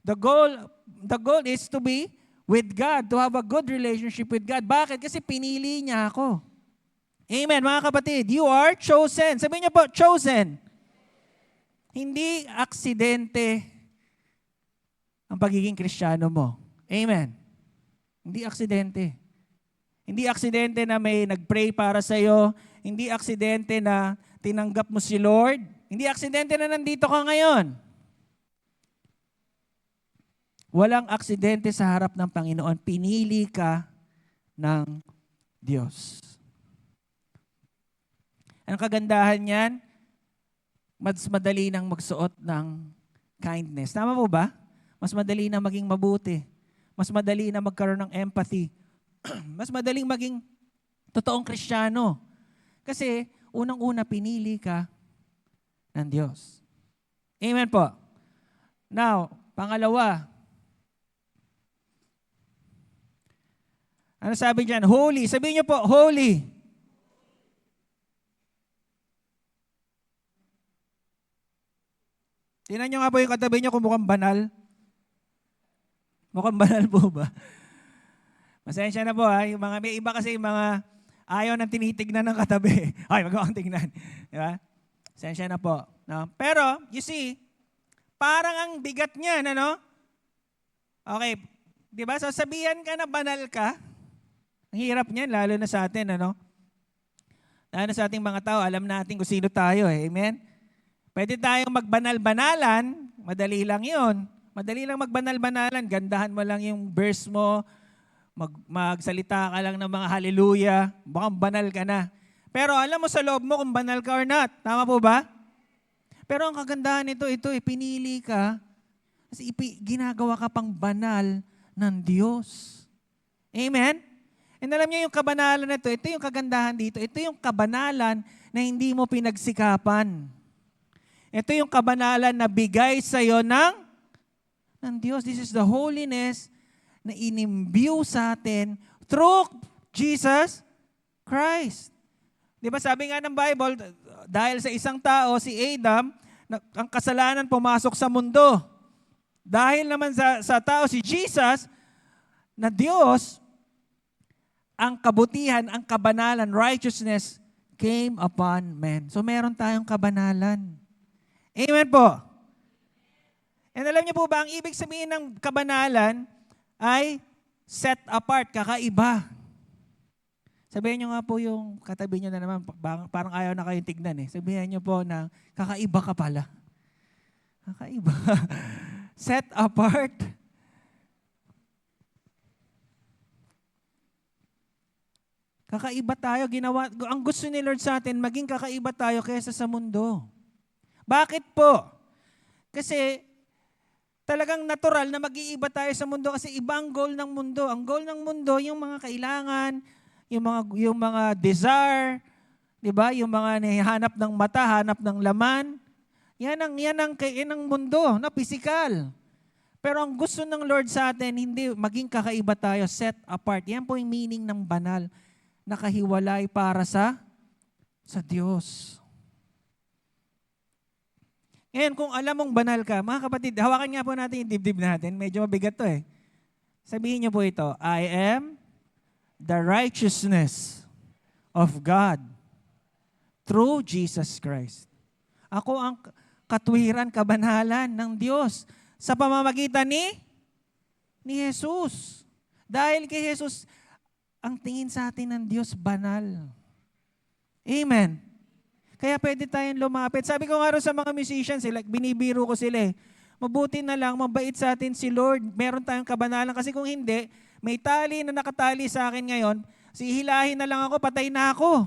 The goal is to be with God, to have a good relationship with God. Bakit? Kasi pinili niya ako. Amen, mga kapatid. You are chosen. Sabihin niyo po, chosen. Hindi aksidente ang pagiging Kristiyano mo. Amen. Hindi aksidente. Hindi aksidente na may nag-pray para sa iyo. Hindi aksidente na tinanggap mo si Lord. Hindi aksidente na nandito ka ngayon. Walang aksidente sa harap ng Panginoon. Pinili ka ng Diyos. Ang kagandahan niyan, mas madali nang magsuot ng kindness. Tama po ba? Mas madali na maging mabuti. Mas madali na magkaroon ng empathy. Mas madaling maging totoong Kristiyano. Kasi unang-una pinili ka ng Diyos. Amen po. Now, pangalawa. Ano sabi diyan? Holy. Sabihin niyo po, holy. Tingnan niyo nga po yung katabi niyo kung mukhang banal. Mukhang banal po ba? Pasensya na po ha. May iba kasi yung mga ayaw nang tinitignan ng katabi. Ay, magawang tignan. Di ba? Pasensya na po. No? Pero, you see, parang ang bigat niyan, ano? Okay. Di ba? So, sabihan ka na banal ka. Ang hirap niyan, lalo na sa atin, ano? Lalo na sa ating mga tao, alam natin kung sino tayo, eh. Amen? Pwede tayong magbanal-banalan, madali lang yun. Madali lang magbanal-banalan, gandahan mo lang yung verse mo, magsalita ka lang ng mga hallelujah, baka banal ka na. Pero alam mo sa loob mo kung banal ka or not. Tama po ba? Pero ang kagandahan nito, pinili ka, kasi ginagawa ka pang banal ng Diyos. Amen? And alam niyo yung kabanalan na ito yung kagandahan dito, ito yung kabanalan na hindi mo pinagsikapan. Ito yung kabanalan na bigay sa iyo ng Diyos. This is the holiness na inimbue sa atin through Jesus Christ. Di ba sabi nga ng Bible, dahil sa isang tao, si Adam, ang kasalanan pumasok sa mundo. Dahil naman sa tao, si Jesus, na Diyos, ang kabutihan, ang kabanalan, righteousness came upon men. So meron tayong kabanalan. Amen po. And alam niyo po ba, ang ibig sabihin ng kabanalan ay set apart, kakaiba. Sabihin niyo nga po yung katabi niyo na naman, parang ayaw na kayong tignan eh. Sabihin niyo po na kakaiba ka pala. Kakaiba. Set apart. Kakaiba tayo. Ang gusto ni Lord sa atin, maging kakaiba tayo kaysa sa mundo. Bakit po? Kasi talagang natural na mag-iiba tayo sa mundo kasi iba ang goal ng mundo. Ang goal ng mundo, yung mga kailangan, yung mga desire, 'di ba? Yung mga hanap ng mata, hanap ng laman. Yan ang mundo, na physical. Pero ang gusto ng Lord sa atin, hindi maging kakaiba tayo, set apart. Yan po yung meaning ng banal, nakahiwalay para sa Diyos. Ngayon, kung alam mong banal ka, mga kapatid, hawakan nga po natin yung dibdib natin. Medyo mabigat to eh. Sabihin niyo po ito, I am the righteousness of God through Jesus Christ. Ako ang katwiran, kabanalan ng Diyos sa pamamagitan ni Jesus. Dahil kay Jesus, ang tingin sa atin ng Diyos banal. Amen. Kaya pwede tayong lumapit. Sabi ko nga rin sa mga musicians, binibiro ko sila mabuti na lang, mabait sa atin si Lord. Meron tayong kabanalan. Kasi kung hindi, may tali na nakatali sa akin ngayon, hihilahin na lang ako, patay na ako.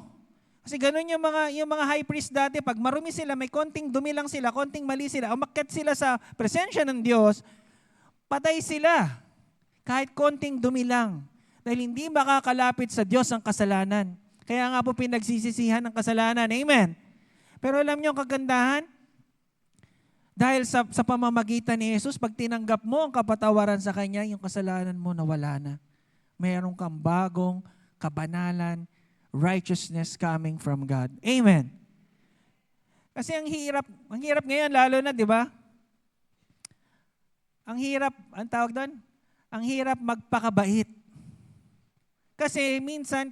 Kasi ganun yung mga high priest dati, pag marumi sila, may konting dumi lang sila, konting mali sila, umakyat sila sa presensya ng Diyos, patay sila. Kahit konting dumi lang. Dahil hindi makakalapit sa Diyos ang kasalanan. Kaya nga po pinagsisisihan ng kasalanan. Amen. Pero alam niyo ang kagandahan? Dahil sa pamamagitan ni Jesus, pag tinanggap mo ang kapatawaran sa Kanya, yung kasalanan mo nawala na. Meron kang bagong kabanalan, righteousness coming from God. Amen. Kasi ang hirap ngayon, lalo na, di ba? Ang tawag doon? Ang hirap magpakabait. Kasi minsan,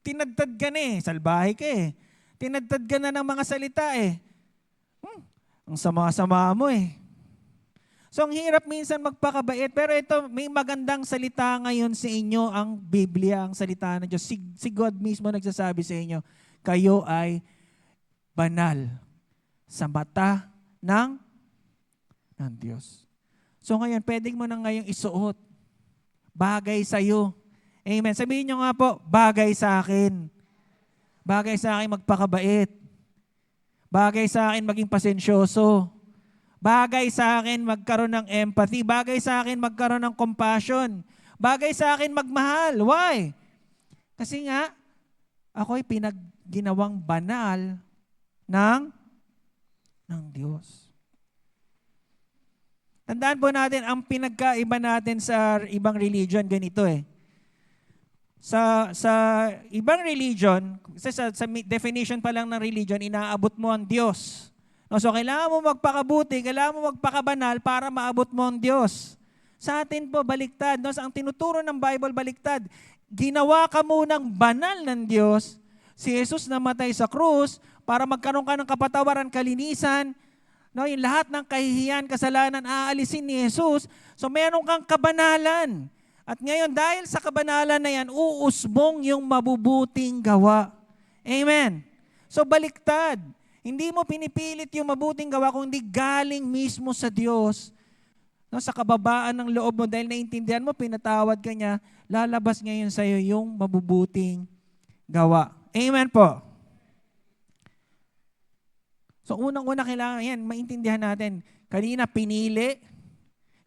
tinadtad ka na salbahe ka tinadtad ka na ng mga salita ang sama-sama mo So ang hirap minsan magpakabait, pero ito may magandang salita ngayon sa inyo, ang Biblia, ang salita ng Diyos. Si God mismo nagsasabi sa inyo, kayo ay banal sa mata ng Diyos. So ngayon, pwede mo na ngayong isuot. Bagay sa'yo. Amen. Sabihin nyo nga po, bagay sa akin. Bagay sa akin magpakabait. Bagay sa akin maging pasensyoso. Bagay sa akin magkaroon ng empathy. Bagay sa akin magkaroon ng compassion. Bagay sa akin magmahal. Why? Kasi nga, ako'y pinagginawang banal ng Diyos. Tandaan po natin, ang pinagkaiba natin sa ibang religion, ganito Sa ibang religion, sa definition pa lang ng religion, inaabot mo ang Diyos. No, so kailangan mo magpakabuti, kailangan mo magpakabanal para maabot mo ang Diyos. Sa atin po, baliktad. No? Ang tinuturo ng Bible, baliktad. Ginawa ka munang banal ng Diyos. Si Jesus namatay sa krus para magkaroon ka ng kapatawaran, kalinisan. No, yung lahat ng kahihiyan, kasalanan, aalisin ni Jesus. So meron kang kabanalan. At ngayon, dahil sa kabanalan na yan, uusbong yung mabubuting gawa. Amen. So baliktad. Hindi mo pinipilit yung mabuting gawa kundi galing mismo sa Diyos. No, sa kababaan ng loob mo, dahil naintindihan mo, pinatawad ka niya, lalabas ngayon sa iyo yung mabubuting gawa. Amen po. So unang-una kailangan, yan, maintindihan natin. Kanina, pinili.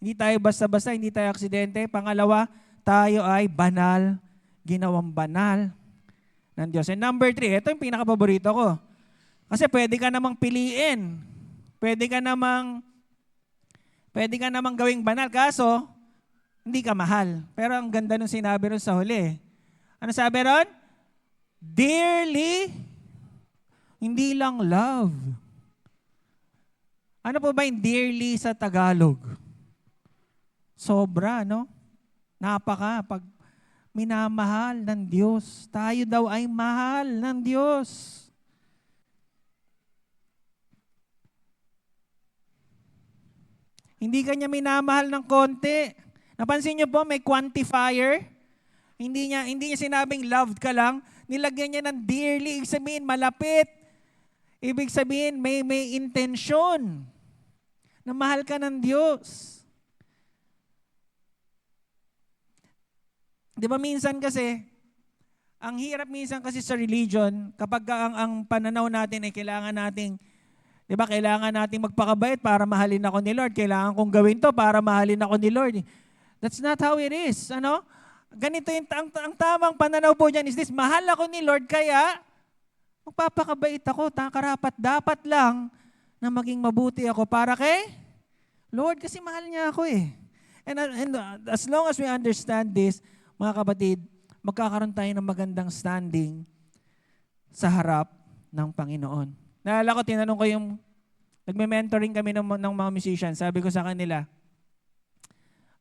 Hindi tayo basta-basta, hindi tayo aksidente. Pangalawa, tayo ay banal, ginawang banal ng Diyos. And number 3, ito yung pinaka-paborito ko. Kasi pwede ka namang piliin. Pwede ka namang gawing banal. Kaso, hindi ka mahal. Pero ang ganda nung sinabi ron sa huli. Ano sabi ron? Dearly, hindi lang love. Ano po ba yung dearly sa Tagalog? Sobra, no? Pag minamahal ng Diyos. Tayo daw ay mahal ng Diyos. Hindi kanya minamahal ng konti. Napansin niyo po, may quantifier. Hindi niya sinabing loved ka lang. Nilagyan niya ng dearly. Ibig sabihin, malapit. Ibig sabihin, may intensyon na mahal ka ng Diyos. Di ba minsan kasi, ang hirap minsan kasi sa religion, kapag ang pananaw natin ay kailangan nating, di ba, kailangan nating magpakabait para mahalin ako ni Lord. Kailangan kong gawin to para mahalin ako ni Lord. That's not how it is. Ano? Ganito ang tamang pananaw po dyan is this, mahal ako ni Lord, kaya magpapakabait ako, karapat dapat lang na maging mabuti ako para kay Lord, kasi mahal niya ako And as long as we understand this, mga kapatid, magkakaroon tayo ng magandang standing sa harap ng Panginoon. Naalala ko, tinanong ko yung, nagme-mentoring kami ng mga musicians, sabi ko sa kanila,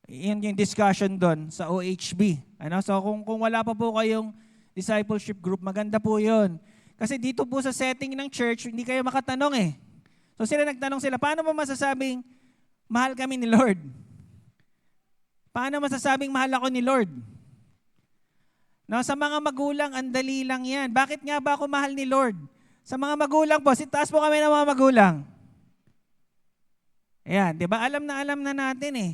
yung discussion doon sa OHB. So kung wala pa po kayong discipleship group, maganda po yun. Kasi dito po sa setting ng church, hindi kayo makatanong So nagtanong sila, paano mo masasabing mahal kami ni Lord? Paano masasabing mahal ako ni Lord? Sa mga magulang, ang dali lang yan. Bakit nga ba ako mahal ni Lord? Sa mga magulang po, taas po kami ng mga magulang. Ayan, di ba? Alam na natin eh.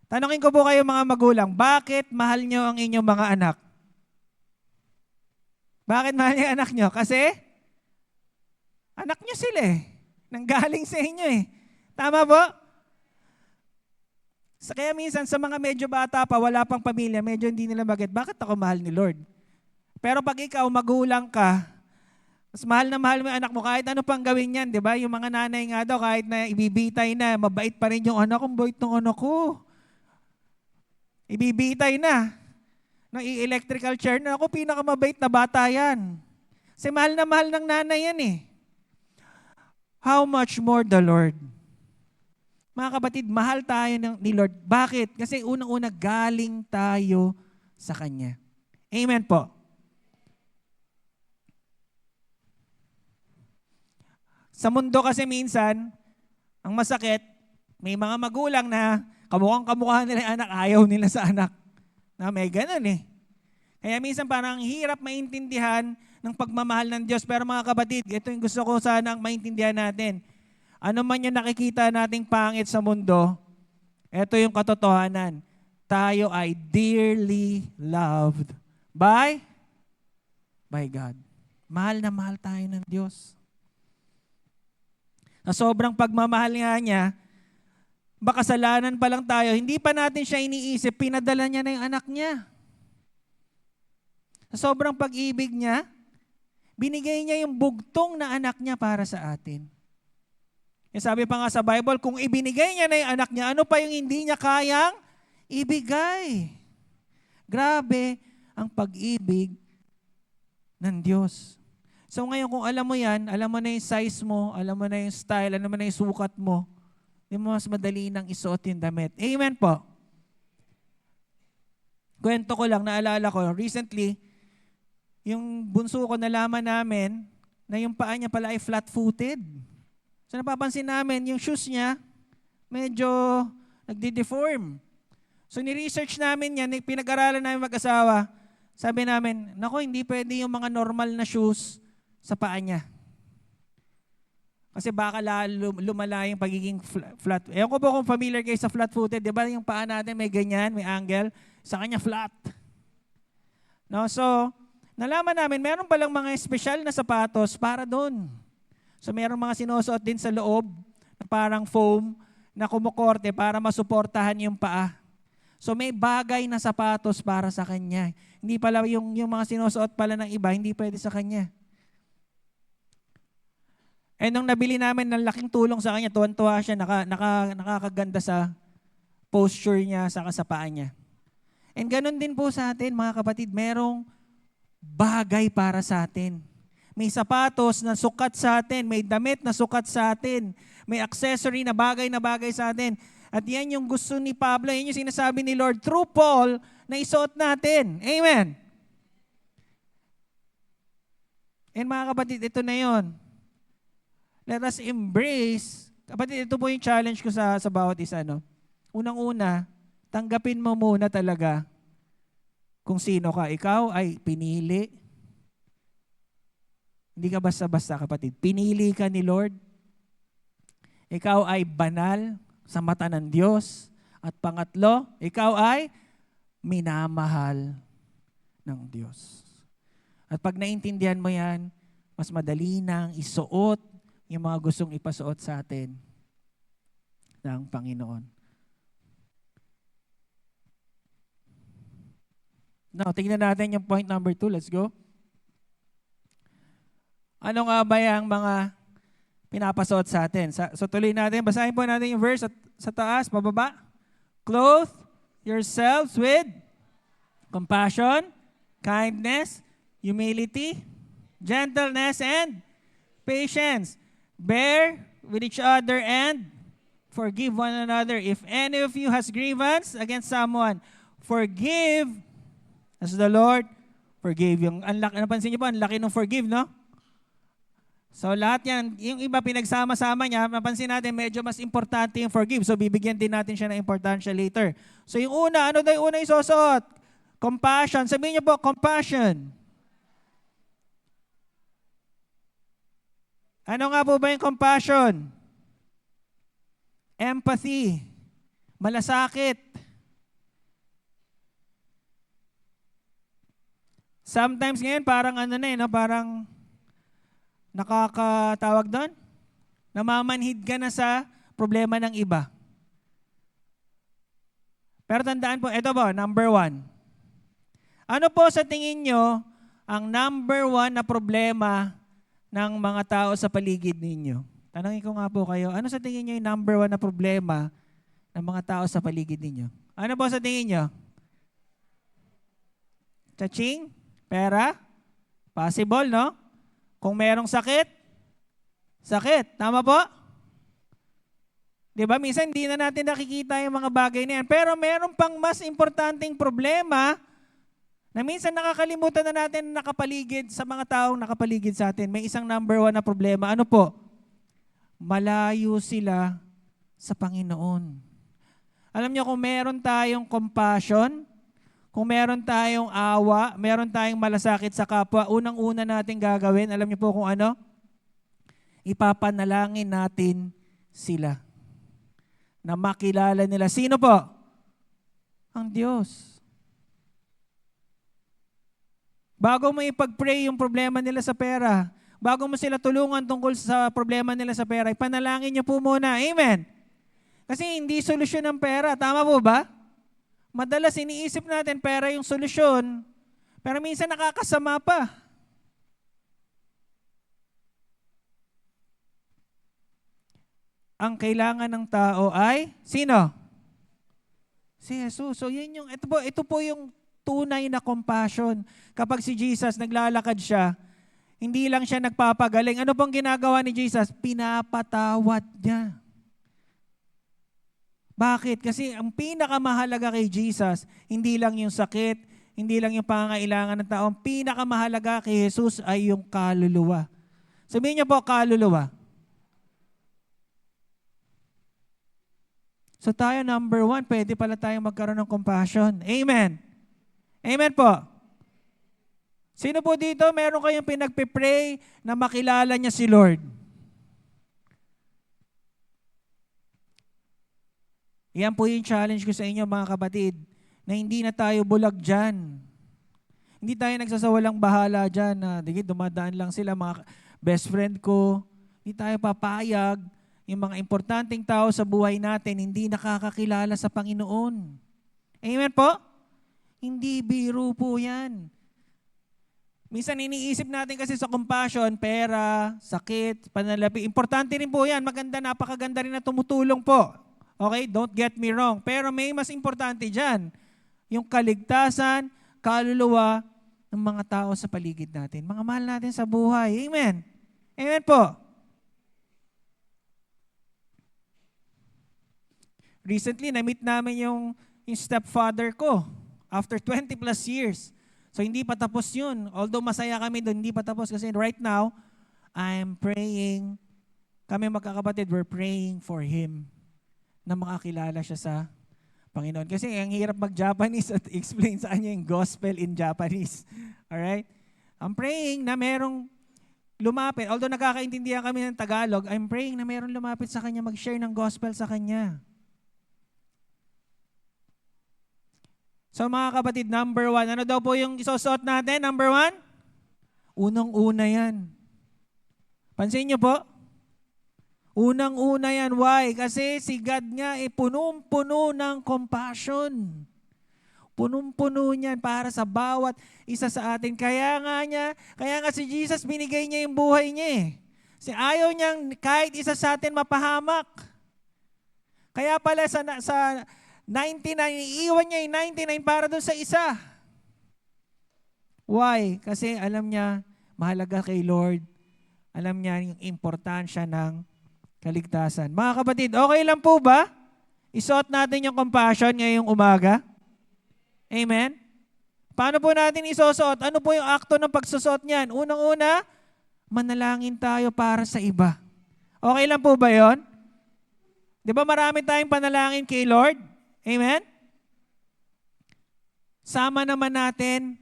Tanungin ko po kayo mga magulang, bakit mahal nyo ang inyong mga anak? Bakit mahal niyo ang anak nyo? Kasi anak nyo sila eh. Nanggaling sa inyo eh. Tama po? Kaya minsan sa mga medyo bata pa, wala pang pamilya, medyo hindi nila bagay, bakit ako mahal ni Lord? Pero pag ikaw magulang ka, mas mahal na mahal mo yung anak mo, kahit ano pang gawin yan, di ba? Yung mga nanay nga daw, kahit na ibibitay na, mabait pa rin yung anak, ang bait ng anak ko. Ibibitay na. Nang i-electrical chair na ako, pinakamabait na bata yan. Kasi mahal na mahal ng nanay yan eh. How much more the Lord? Mga kapatid, mahal tayo ni Lord. Bakit? Kasi unang-una galing tayo sa Kanya. Amen po. Sa mundo kasi minsan, ang masakit, may mga magulang na kamukhang-kamukha nila yung anak, ayaw nila sa anak. Na may ganun eh. Kaya minsan parang hirap maintindihan ng pagmamahal ng Diyos. Pero mga kapatid, ito yung gusto ko sanang maintindihan natin. Ano man yung nakikita nating pangit sa mundo, ito yung katotohanan. Tayo ay dearly loved by God. Mahal na mahal tayo ng Diyos. Na sobrang pagmamahal nga niya, baka kasalanan pa lang tayo, hindi pa natin siya iniisip, pinadala niya na yung anak niya. Sa sobrang pag-ibig niya, binigay niya yung bugtong na anak niya para sa atin. Yung sabi pa nga sa Bible, kung ibinigay niya na yung anak niya, ano pa yung hindi niya kayang ibigay? Grabe ang pag-ibig ng Diyos. So ngayon kung alam mo yan, alam mo na yung size mo, alam mo na yung style, alam mo na yung sukat mo, hindi mo mas madali nang isuot yung damit. Amen po. Kwento ko lang, naalala ko, recently, yung bunso ko nalaman namin na yung paa niya pala ay flat-footed. So napapansin namin, yung shoes niya, medyo nagdi-deform. So ni-research namin yan, pinag-aralan namin mag-asawa. Sabi namin, nako, hindi pwede yung mga normal na shoes sa paa niya. Kasi baka lumala yung pagiging flat. Ewan ko po kung familiar kayo sa flat-footed. Di ba yung paa natin may ganyan, may angle. Sa kanya flat. No? So, nalaman namin, meron palang mga espesyal na sapatos para doon. So, meron mga sinusuot din sa loob na parang foam na kumukorte para masuportahan yung paa. So, may bagay na sapatos para sa kanya. Hindi pala yung mga sinusuot pala ng iba, hindi pwede sa kanya. Eh nung nabili namin ng laking tulong sa kanya, tuwan-tuwa siya, nakakaganda sa posture niya, sa kasapaan niya. And ganun din po sa atin, mga kapatid, merong bagay para sa atin. May sapatos na sukat sa atin, may damit na sukat sa atin, may accessory na bagay sa atin. At yan yung gusto ni Pablo, yan yung sinasabi ni Lord through Paul na isuot natin. Amen. And mga kapatid, ito na yon. Let us embrace. Kapatid, ito po yung challenge ko sa bawat isa. No? Unang-una, tanggapin mo muna talaga kung sino ka. Ikaw ay pinili. Hindi ka basta-basta, kapatid. Pinili ka ni Lord. Ikaw ay banal sa mata ng Diyos. At pangatlo, ikaw ay minamahal ng Diyos. At pag naintindihan mo yan, mas madali nang isuot yung mga gustong ipasuot sa atin ng Panginoon. Now, tingnan natin yung point number 2. Let's go. Ano nga ba yung mga pinapasuot sa atin? So tuloy natin. Basahin po natin yung verse sa taas, pababa. Clothe yourselves with compassion, kindness, humility, gentleness, and patience. Bear with each other and forgive one another. If any of you has grievance against someone, forgive as the Lord forgave. Napansin niyo po, ang laki ng forgive, no? So lahat yan, yung iba pinagsama-sama niya, napansin natin medyo mas importante yung forgive. So bibigyan din natin siya ng importansya later. So yung una, ano daw yung una isusuot? Compassion. Sabihin niyo po, compassion. Ano nga po ba yung compassion? Empathy. Malasakit. Sometimes ngayon parang no, parang nakakatawag doon? Namamanhid ka na sa problema ng iba. Pero tandaan po, ito po, number 1. Ano po sa tingin nyo ang number 1 na problema ng mga tao sa paligid ninyo? Tanungin ko nga po kayo, ano sa tingin nyo yung number 1 na problema ng mga tao sa paligid ninyo? Ano po sa tingin nyo? Chaching? Pera? Possible, no? Kung merong sakit? Sakit. Tama po? Di ba? Minsan hindi na natin nakikita yung mga bagay na yan. Pero meron pang mas importanteng problema na minsan nakakalimutan na natin nakapaligid sa mga taong nakapaligid sa atin. May isang number 1 na problema. Ano po? Malayo sila sa Panginoon. Alam niyo, kung meron tayong compassion, kung meron tayong awa, meron tayong malasakit sa kapwa, unang-una natin gagawin, alam niyo po kung ano? Ipapanalangin natin sila. Na makilala nila. Sino po? Ang Diyos. Bago mo ipag-pray yung problema nila sa pera, bago mo sila tulungan tungkol sa problema nila sa pera, ipanalangin niyo po muna. Amen. Kasi hindi solusyon ng pera. Tama po ba? Madalas iniisip natin pera yung solusyon, pero minsan nakakasama pa. Ang kailangan ng tao ay, sino? Si Jesus. So ito po yung tunay na compassion. Kapag si Jesus naglalakad siya, hindi lang siya nagpapagaling. Ano pong ginagawa ni Jesus? Pinapatawad niya. Bakit? Kasi ang pinakamahalaga kay Jesus, hindi lang yung sakit, hindi lang yung pangangailangan ng tao. Ang pinakamahalaga kay Jesus ay yung kaluluwa. Sabihin niyo po, kaluluwa. So tayo, number 1, pwede pala tayong magkaroon ng compassion. Amen. Amen po. Sino po dito, meron kayong pinagpipray na makilala niya si Lord? Yan po yung challenge ko sa inyo mga kapatid, na hindi na tayo bulag dyan. Hindi tayo nagsasawalang bahala dyan na dumadaan lang sila, mga best friend ko. Hindi tayo papayag yung mga importanteng tao sa buhay natin hindi nakakakilala sa Panginoon. Amen po? Hindi biro po yan. Minsan iniisip natin kasi sa compassion, pera, sakit, panalapi. Importante rin po yan. Maganda, napakaganda rin na tumutulong po. Okay? Don't get me wrong. Pero may mas importante dyan. Yung kaligtasan, kaluluwa ng mga tao sa paligid natin. Mga mahal natin sa buhay. Amen? Amen po? Recently, na-meet namin yung stepfather ko after 20 plus years. So hindi pa tapos yun. Although masaya kami doon, hindi pa tapos kasi right now, I'm praying, kami magkakapatid, we're praying for him na makakilala siya sa Panginoon. Kasi ang hirap mag-Japanese at explain sa kanya yung gospel in Japanese. Alright? I'm praying na merong lumapit. Although nakakaintindihan kami ng Tagalog, I'm praying na merong lumapit sa kanya, mag-share ng gospel sa kanya. So mga kapatid, number 1, ano daw po yung isusuot natin? Number 1? Unang-una yan. Pansin niyo po? Unang-una yan. Why? Kasi si God nga punong-puno ng compassion. Punong-puno niyan para sa bawat isa sa atin. Kaya nga si Jesus binigay niya yung buhay niya eh. Kasi ayaw niyang kahit isa sa atin mapahamak. Kaya pala sa 99, iiwan niya yung 99 para doon sa isa. Why? Kasi alam niya, mahalaga kay Lord. Alam niya yung importansya ng kaligtasan. Mga kapatid, okay lang po ba? Isuot natin yung compassion ngayong umaga? Amen? Paano po natin isusuot? Ano po yung akto ng pagsusuot niyan? Unang-una, manalangin tayo para sa iba. Okay lang po ba yon? Di ba marami tayong panalangin kay Lord? Amen? Sama naman natin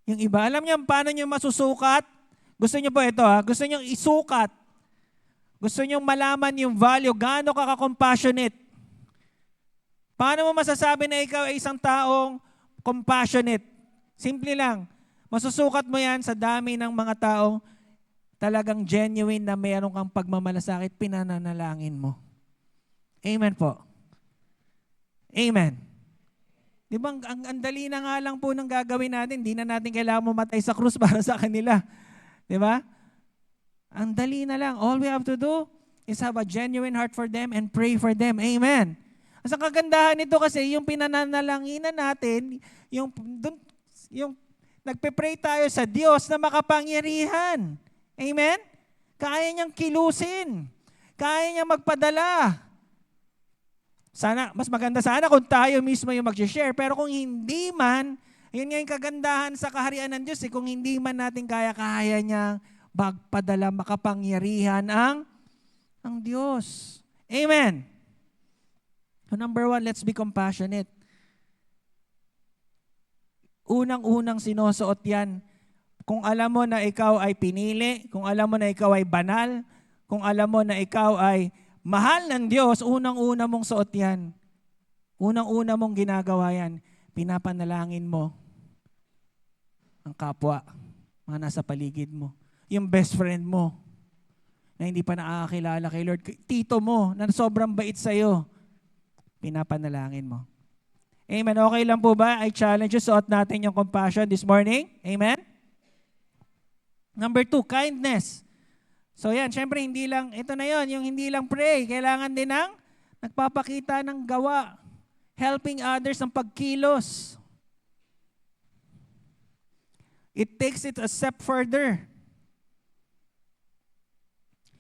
yung iba. Alam niyo paano niyo masusukat? Gusto niyo po ito ha? Gusto niyo isukat Gusto nyong malaman yung value, gaano ka ka-compassionate. Paano mo masasabi na ikaw ay isang taong compassionate? Simple lang. Masusukat mo yan sa dami ng mga taong talagang genuine na mayroon kang pagmamalasakit, pinananalangin mo. Amen po. Amen. Di ba, ang dali na nga lang po ng gagawin natin. Hindi na natin kailangan mamatay sa krus para sa kanila. Di ba? Ang dali na lang. All we have to do is have a genuine heart for them and pray for them. Amen. Ang kagandahan nito kasi, yung pinananalanginan natin, yung nagpe-pray tayo sa Diyos na makapangyarihan. Amen? Kaya niyang kilusin. Kaya niyang magpadala. Sana, mas maganda sana kung tayo mismo yung mag-share. Pero kung hindi man, yun nga yung kagandahan sa kaharian ng Diyos. Kung hindi man natin kaya niyang magpadala, makapangyarihan ang Diyos. Amen. So number 1, let's be compassionate. Unang-unang sinusuot yan. Kung alam mo na ikaw ay pinili, kung alam mo na ikaw ay banal, kung alam mo na ikaw ay mahal ng Diyos, unang-una mong suot yan. Unang-una mong ginagawa yan. Pinapanalangin mo ang kapwa, mga nasa paligid mo. Yung best friend mo, na hindi pa nakakakilala kay Lord. Tito mo, na sobrang bait sa'yo. Pinapanalangin mo. Amen. Okay lang po ba? I challenge you, suot natin yung compassion this morning. Amen? Number 2, kindness. So yan, syempre hindi lang, ito na yon, yung hindi lang pray. Kailangan din ng nagpapakita ng gawa. Helping others ng pagkilos. It takes it a step further.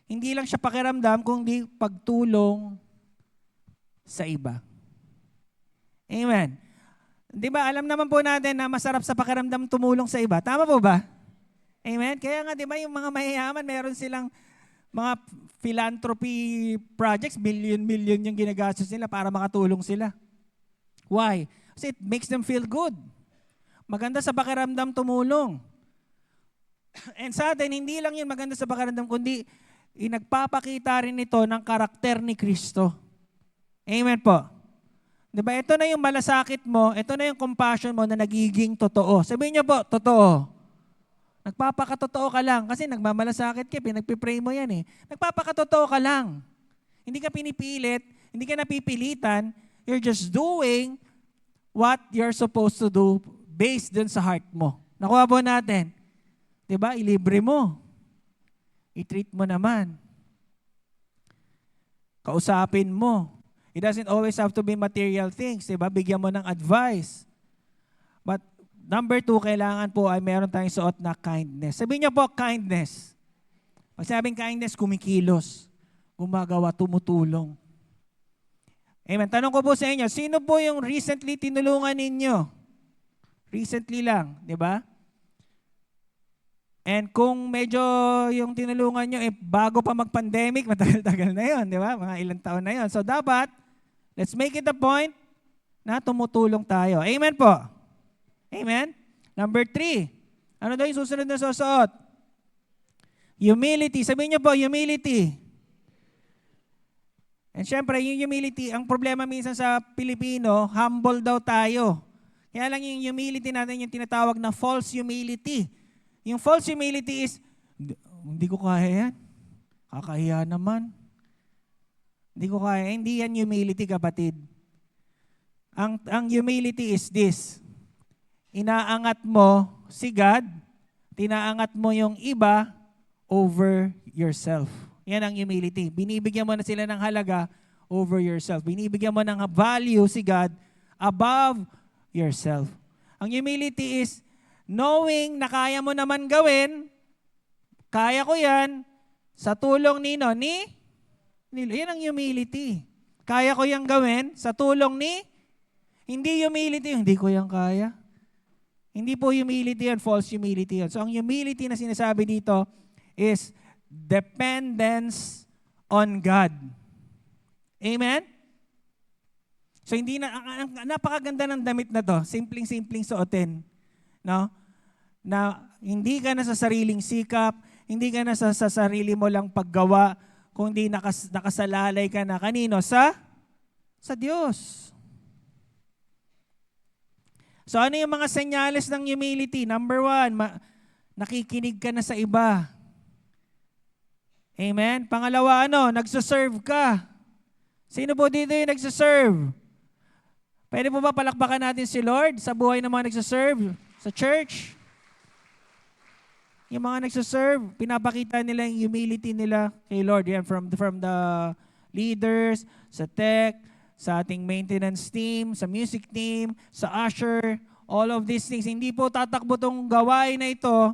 Hindi lang siya pakiramdam, kundi pagtulong sa iba. Amen. Di ba, alam naman po natin na masarap sa pakiramdam tumulong sa iba. Tama po ba? Amen? Kaya nga, di ba, yung mga mayayaman, meron silang mga philanthropy projects, million yung ginagastos nila para makatulong sila. Why? Kasi it makes them feel good. Maganda sa pakiramdam tumulong. And sa atin, hindi lang yun maganda sa pakiramdam, kundi nagpapakita rin ito ng karakter ni Kristo. Amen po. Diba, ito na yung malasakit mo, ito na yung compassion mo na nagiging totoo. Sabihin niyo po, totoo. Nagpapakatotoo ka lang kasi nagmamalasakit ka, pinagpipray mo yan eh. Nagpapakatotoo ka lang. Hindi ka pinipilit, hindi ka napipilitan, you're just doing what you're supposed to do based dun sa heart mo. Nakuha po natin. Diba, ilibre mo. I-treat mo naman. Kausapin mo. It doesn't always have to be material things, diba? Bigyan mo ng advice. But number 2, kailangan po ay meron tayong suot na kindness. Sabihin niyo po, kindness. Pag sabing kindness, kumikilos, gumagawa, tumutulong. Amen. Tanong ko po sa inyo, sino po yung recently tinulungan ninyo? Recently lang, di ba? And kung medyo yung tinulungan nyo, bago pa mag-pandemic, matagal-tagal na yun, di ba? Mga ilang taon na yun. So dapat, let's make it a point na tumutulong tayo. Amen po. Amen? Number 3, ano daw yung susunod na susuot? Humility. Sabihin niyo po, humility. And syempre, yung humility, ang problema minsan sa Pilipino, humble daw tayo. Kaya lang yung humility natin, yung tinatawag na false humility. Yung false humility is, hindi ko kaya yan. Kakahiya naman. Hindi ko kaya. Hindi yan humility, kapatid. Ang humility is this. Inaangat mo si God, tinaangat mo yung iba over yourself. Yan ang humility. Binibigyan mo na sila ng halaga over yourself. Binibigyan mo ng value si God above yourself. Ang humility is knowing na kaya mo naman gawin, kaya ko yan, sa tulong nino, yan ang humility. Kaya ko yan gawin, sa tulong hindi humility, hindi ko yan kaya. Hindi po humility yan, false humility yan. So ang humility na sinasabi dito is dependence on God. Amen? So hindi na, napakaganda ng damit na to, simpleng-simpleng suotin. No? Na hindi ka na sa sariling sikap, hindi ka na sa sarili mo lang paggawa, kundi nakasalalay ka na kanino? Sa Diyos. So ano yung mga senyales ng humility? Number 1, nakikinig ka na sa iba. Amen? Pangalawa, nagsaserve ka. Sino po dito yung nagsaserve? Pwede po ba palakpakan natin si Lord sa buhay ng mga nagsaserve sa church? Yung mga nagsaserve, pinapakita nila yung humility nila kay Lord. Yan, from the leaders, sa tech, sa ating maintenance team, sa music team, sa usher, all of these things. Hindi po tatakbo tong gawain na ito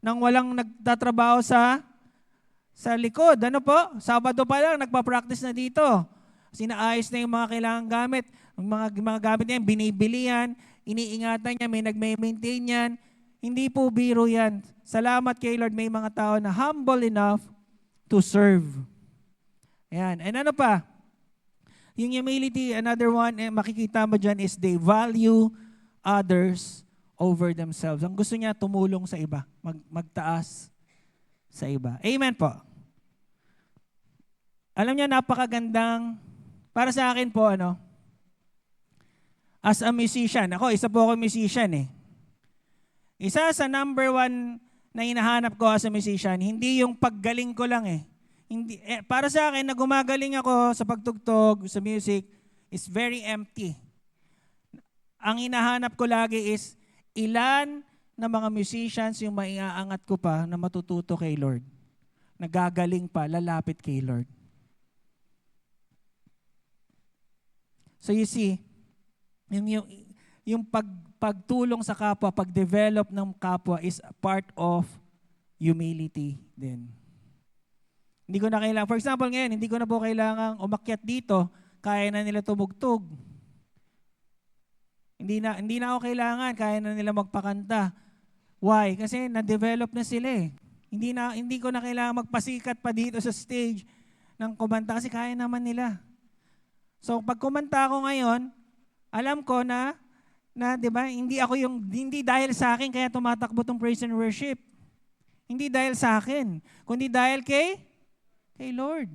nang walang nagtatrabaho sa likod. Ano po? Sabado pa lang, nagpa-practice na dito. Sinaayos na yung mga kailangang gamit. Yung mga gamit niya, binibili yan, iniingatan niya, may nagme-maintain yan. Hindi po biro yan. Salamat kay Lord, may mga tao na humble enough to serve. Ayan. And ano pa? Yung humility, another one, makikita mo dyan is they value others over themselves. Ang gusto niya, tumulong sa iba. Magtaas sa iba. Amen po. Alam niya, napakagandang, para sa akin po, as a musician, isa po ako musician eh. Isa sa number 1 na hinahanap ko as a musician, hindi yung paggaling ko lang eh. Hindi, para sa akin, na gumagaling ako sa pagtugtog, sa music, is very empty. Ang hinahanap ko lagi is, ilan na mga musicians yung maiaangat ko pa na matututo kay Lord. Nagagaling pa, lalapit kay Lord. So you see, yung pagtulong sa kapwa, pag-develop ng kapwa is part of humility din. Hindi ko na kailangan, for example ngayon, hindi ko na po kailangang umakyat dito, kaya na nila tumugtog. Hindi na ako kailangan, kaya na nila magpakanta. Why? Kasi na-develop na sila eh. Hindi ko na kailangan magpasikat pa dito sa stage ng kumanta kasi kaya naman nila. So pag kumanta ako ngayon, alam ko na 'di ba, hindi dahil sa akin kaya tumatakbo tong praise and worship. Hindi dahil sa akin, kundi dahil kay Lord.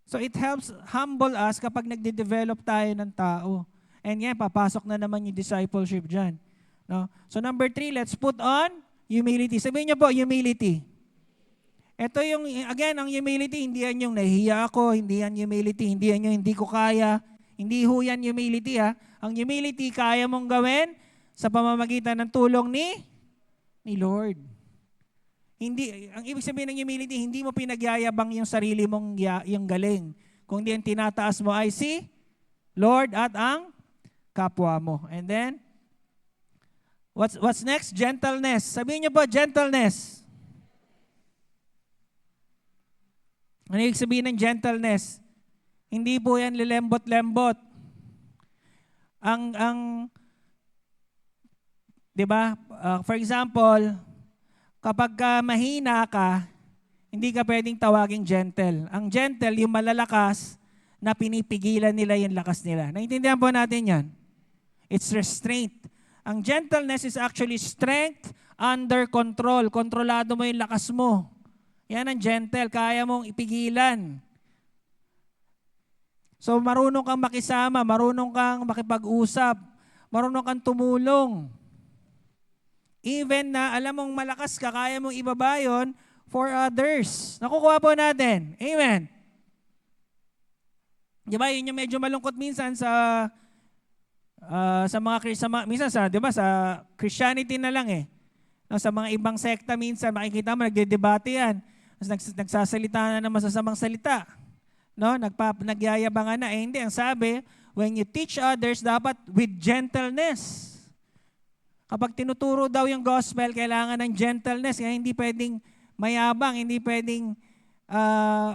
So it helps humble us kapag nagde-develop tayo ng tao. And yan, papasok na naman yung discipleship dyan. No? So number 3, let's put on humility. Sabihin niyo po, humility. Ito yung, again, ang humility, hindi yan yung nahihiya ako, hindi yan humility, hindi yan yung hindi ko kaya. Hindi ho yan humility ha. Ang humility, kaya mong gawin sa pamamagitan ng tulong ni Lord. Hindi, ang ibig sabihin ng humility, hindi mo pinagyayabang yung sarili mong yung galing. Kung di ang tinataas mo ay si Lord at ang kapwa mo. And then, what's next? Gentleness. Sabihin niyo po, gentleness. Ano ibig sabihin ng gentleness? Hindi po yan lilembot-lembot. Di ba? For example, kapag mahina ka, hindi ka pwedeng tawaging gentle. Ang gentle, yung malalakas na pinipigilan nila yung lakas nila. Naintindihan po natin yan? It's restraint. Ang gentleness is actually strength under control. Kontrolado mo yung lakas mo. Yan ang gentle. Kaya mong ipigilan. So marunong kang makisama, marunong kang makipag-usap, marunong kang tumulong. Even na alam mong malakas ka, kaya mong ibaba yun for others. Nakukuha po natin. Amen. Di ba, yun yung medyo malungkot minsan sa minsan sa, di ba, sa Christianity na lang eh. No, sa mga ibang sekta minsan, makikita mo, nagdedebate yan. Nagsasalita na ng masasamang salita. No, nagyayabangan na. Hindi, ang sabi, when you teach others, dapat with gentleness. Kapag tinuturo daw yung gospel, kailangan ng gentleness. Kaya hindi pwedeng mayabang, hindi pwedeng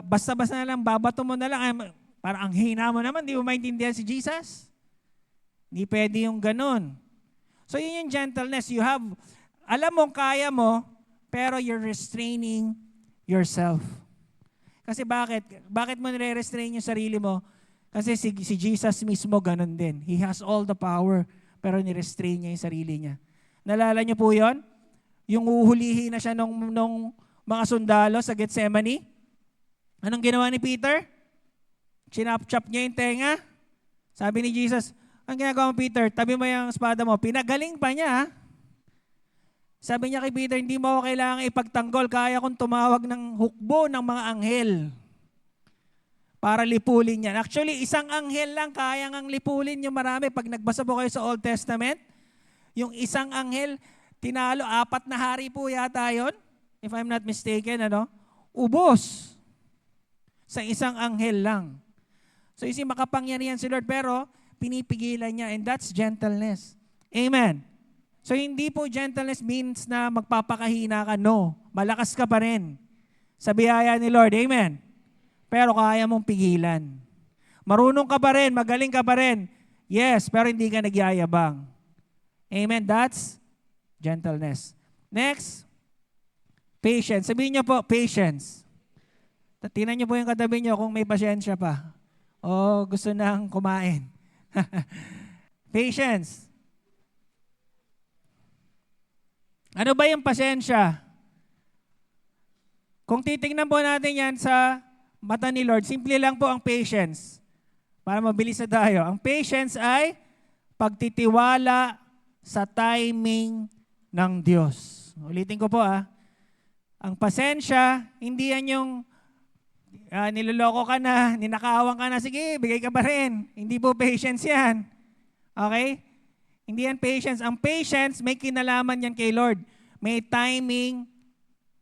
basta-basta na lang, babato mo na lang. Parang ang hina mo naman, di mo maintindihan si Jesus. Hindi pwede yung ganun. So yun yung gentleness. You have, alam mong kaya mo, pero you're restraining yourself. Kasi bakit? Bakit mo nire-restrain yung sarili mo? Kasi si Jesus mismo ganun din. He has all the power, pero nirestrain niya yung sarili niya. Nalala niyo po yun? Yung uhulihin na siya nung mga sundalo sa Gethsemane? Anong ginawa ni Peter? Chinap-chop niya yung tenga. Sabi ni Jesus, ang ginagawa mo, Peter, tabi mo yung espada mo. Pinagaling pa niya. Sabi niya kay Peter, hindi mo ako kailangan ipagtanggol. Kaya kong tumawag ng hukbo ng mga anghel para lipulin yan. Actually, isang anghel lang kaya ngang lipulin yung marami. Pag nagbasa po kayo sa Old Testament, yung isang anghel, tinalo, 4 na hari po yata yun. If I'm not mistaken, ubos sa isang anghel lang. So makapangyarihan si Lord, pero pinipigilan niya, and that's gentleness. Amen. So hindi po gentleness means na magpapakahina ka. No. Malakas ka pa rin sa biyaya ni Lord. Amen. Pero kaya mong pigilan. Marunong ka pa rin, magaling ka pa rin. Yes, pero hindi ka nagyayabang. Amen. That's gentleness. Next, patience. Sabihin niyo po, patience. Tingnan niyo po yung katabi niyo kung may pasyensya pa. O gusto nang kumain. Patience. Ano ba yung pasensya? Kung titingnan po natin yan sa mata ni Lord, simple lang po ang patience. Para mabilis na tayo. Ang patience ay pagtitiwala sa timing ng Diyos. Ulitin ko po Ang pasensya, hindi yan yung niloloko ka na, ninakaawang ka na, sige, bigay ka pa rin. Hindi po patience yan. Okay? Hindi yan patience. Ang patience, may kinalaman yan kay Lord. May timing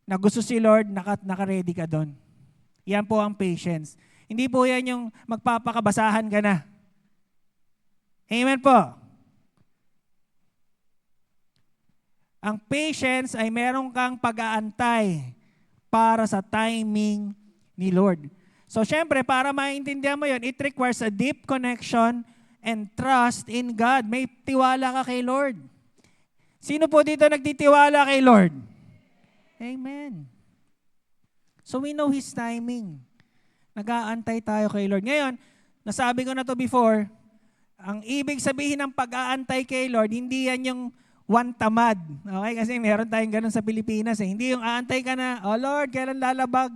na gusto si Lord, naka-ready ka doon. Yan po ang patience. Hindi po yan yung magpapakabasahan ka na. Amen po. Ang patience ay meron kang pag-aantay para sa timing ni Lord. So syempre, para maintindihan mo yun, it requires a deep connection and trust in God. May tiwala ka kay Lord. Sino po dito nagtitiwala kay Lord? Amen. So we know His timing. Nag-aantay tayo kay Lord. Ngayon, nasabi ko na to before, ang ibig sabihin ng pag-aantay kay Lord, hindi yan yung one tamad. Okay? Kasi meron tayong ganun sa Pilipinas. Hindi yung aantay ka na, oh Lord, kailan lalabag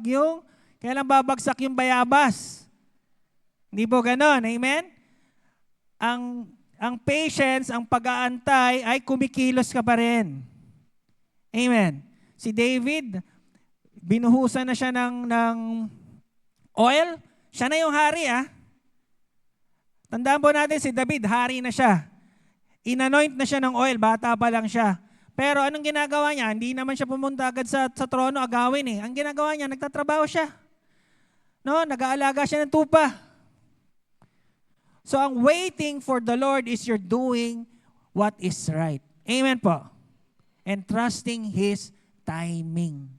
kailan babagsak yung bayabas? Hindi po ganun. Amen? Ang patience, ang pag-aantay ay kumikilos ka pa rin. Amen. Si David, binuhusan na siya ng oil. Siya na yung hari Tandaan po natin si David, hari na siya. Inanoint na siya ng oil, bata pa lang siya. Pero anong ginagawa niya? Hindi naman siya pumunta agad sa trono agawin Ang ginagawa niya, nagtatrabaho siya. Nag-aalaga siya ng tupa. So ang waiting for the Lord is you're doing what is right. Amen po. And trusting His timing.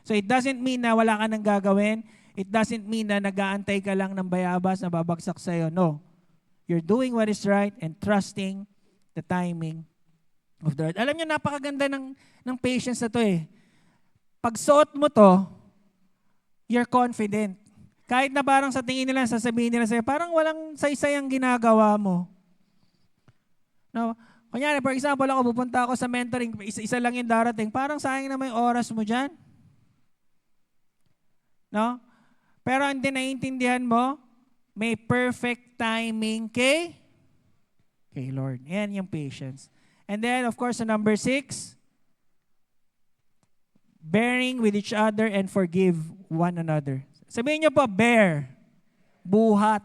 So it doesn't mean na wala ka nang gagawin. It doesn't mean na nag-aantay ka lang ng bayabas na babagsak sa'yo. No. You're doing what is right and trusting the timing of the Lord. Alam niyo, napakaganda ng patience na to Pag suot mo to, you're confident. Kahit na parang sa tingin nila, sasabihin nila sa'yo, parang walang saysay ang ginagawa mo. Kunyari, for example, ako pupunta ako sa mentoring, isa lang yung darating, parang sayang na may oras mo dyan. Pero hindi naiintindihan mo, may perfect timing kay Lord. Yan yung patience. And then, of course, number 6, bearing with each other and forgive one another. Sabihin niyo po, bear, buhat.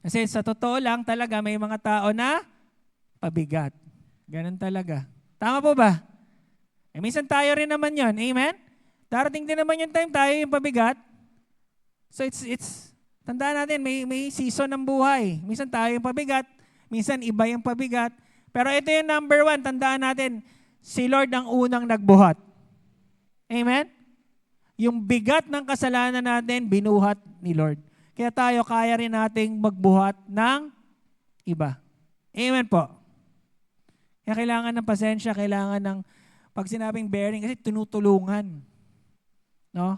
Kasi sa totoo lang talaga, may mga tao na pabigat. Ganun talaga. Tama po ba? Minsan tayo rin naman yon. Amen? Darating din naman yung time tayo yung pabigat. So tandaan natin, may season ng buhay. Minsan tayo yung pabigat, minsan iba yung pabigat. Pero ito yung number 1, tandaan natin, si Lord ang unang nagbuhat. Amen? Yung bigat ng kasalanan natin, binuhat ni Lord. Kaya tayo, kaya rin nating magbuhat ng iba. Amen po. Kaya kailangan ng pasensya, kailangan ng, pag sinabing bearing, kasi tinutulungan.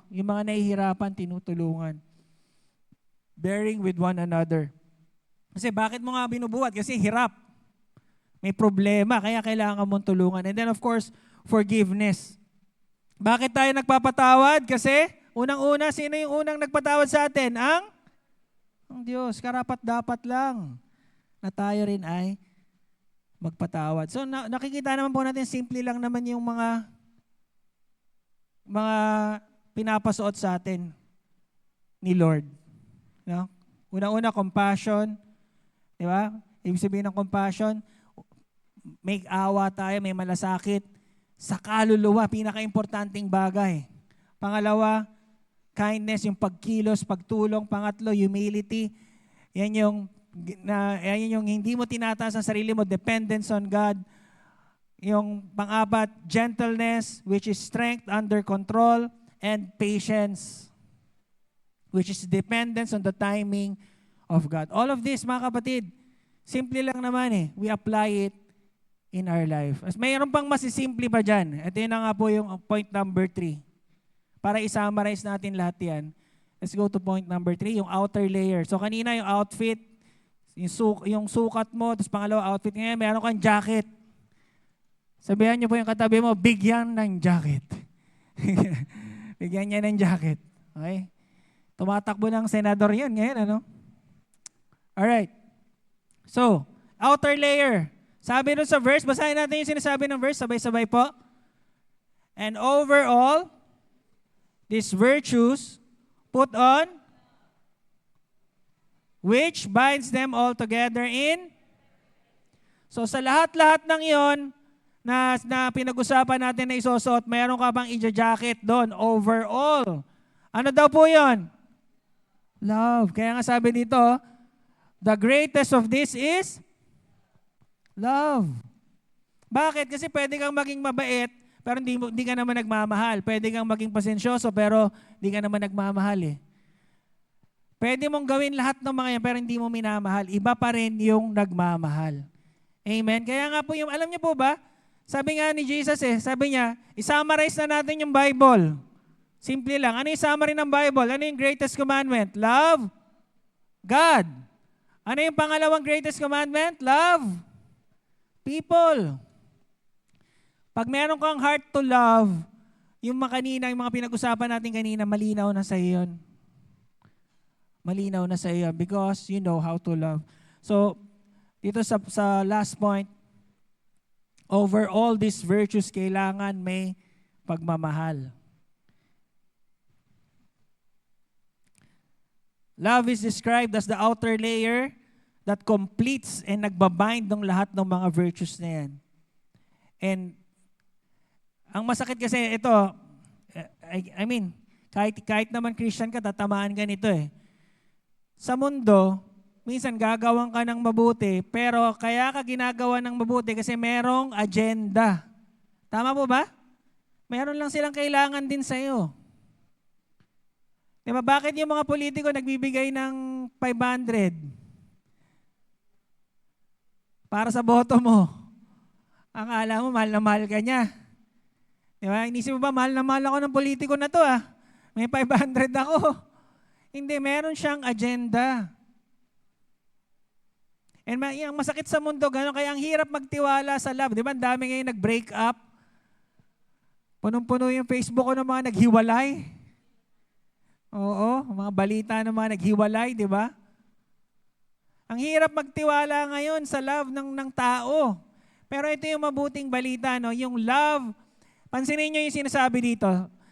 Yung mga nahihirapan, tinutulungan. Bearing with one another. Kasi bakit mo nga binubuhat? Kasi hirap. May problema, kaya kailangan mong tulungan. And then of course, forgiveness. Bakit tayo nagpapatawad? Kasi, unang-una, sino yung unang nagpatawad sa atin? Ang Diyos. Karapat-dapat lang na tayo rin ay magpatawad. So, nakikita naman po natin, simple lang naman yung mga pinapasuot sa atin ni Lord. No? Una-una, compassion. Di ba? Ibig sabihin ng compassion, may awa tayo, may malasakit. Sa kaluluwa, pinaka-importanting bagay. Pangalawa, kindness, yung pagkilos, pagtulong. Pangatlo, humility. Yan yung hindi mo tinataas ang sarili mo, dependence on God. Yung pang-apat, gentleness, which is strength under control, and patience, which is dependence on the timing of God. All of this, mga kapatid, simple lang naman eh. We apply it in our life. As mayroon pang masisimple pa dyan. Ito yun na nga po yung point number 3. Para i-summarize natin lahat yan. Let's go to point number 3, yung outer layer. So kanina yung outfit, yung sukat mo, tapos pangalawa outfit. Ngayon, meron kang jacket. Sabihan niyo po yung katabi mo, bigyan ng jacket. Bigyan niya ng jacket. Okay? Tumatakbo ng senador yan ngayon, ano? Alright. So, outer layer. Sabi nun sa verse, basahin natin yung sinasabi ng verse, sabay-sabay po. And overall, these virtues put on, which binds them all together in. So sa lahat-lahat ng iyon, na pinag-usapan natin na isusuot, mayroon ka bang i-jacket doon, overall. Ano daw po yun? Love. Kaya nga sabi dito, the greatest of this is love. Bakit? Kasi pwede kang maging mabait, pero hindi ka naman nagmamahal. Pwede kang maging pasensyoso, pero hindi ka naman nagmamahal eh. Pwede mong gawin lahat ng mga yan, pero hindi mo minamahal. Iba pa rin yung nagmamahal. Amen? Kaya nga po yung, alam niyo po ba, sabi nga ni Jesus sabi niya, isummarize na natin yung Bible. Simple lang. Ano yung summary ng Bible? Ano yung greatest commandment? Love God. Ano yung pangalawang greatest commandment? Love people. Pag meron kang heart to love, yung mga pinag-usapan natin kanina, malinaw na sa iyo yun. Malinaw na sa iyo because you know how to love. So, dito sa last point, over all these virtues, kailangan may pagmamahal. Love is described as the outer layer that completes and nagbabind ng lahat ng mga virtues na yan. And ang masakit kasi ito, I mean, kahit naman Christian ka, tatamaan ka nito eh. Sa mundo, minsan gagawan ka ng mabuti, pero kaya ka ginagawa ng mabuti kasi merong agenda. Tama po ba? Meron lang silang kailangan din sa'yo. Diba, bakit yung mga politiko nagbibigay ng 500? Para sa boto mo. Ang alam mo, mahal na mahal ka niya. Diba? Inisip mo ba, mahal na mahal ako ng politiko na to ah. May 500 ako. Hindi, meron siyang agenda. And ang masakit sa mundo, gano'n, kaya ang hirap magtiwala sa love. Di ba, ang dami ngayon nag-break up. Punong-puno yung Facebook ko ng mga naghiwalay. Oo, mga balita ng mga naghiwalay, di ba? Ang hirap magtiwala ngayon sa love ng tao. Pero ito yung mabuting balita, no? Yung love, pansinin nyo yung sinasabi dito.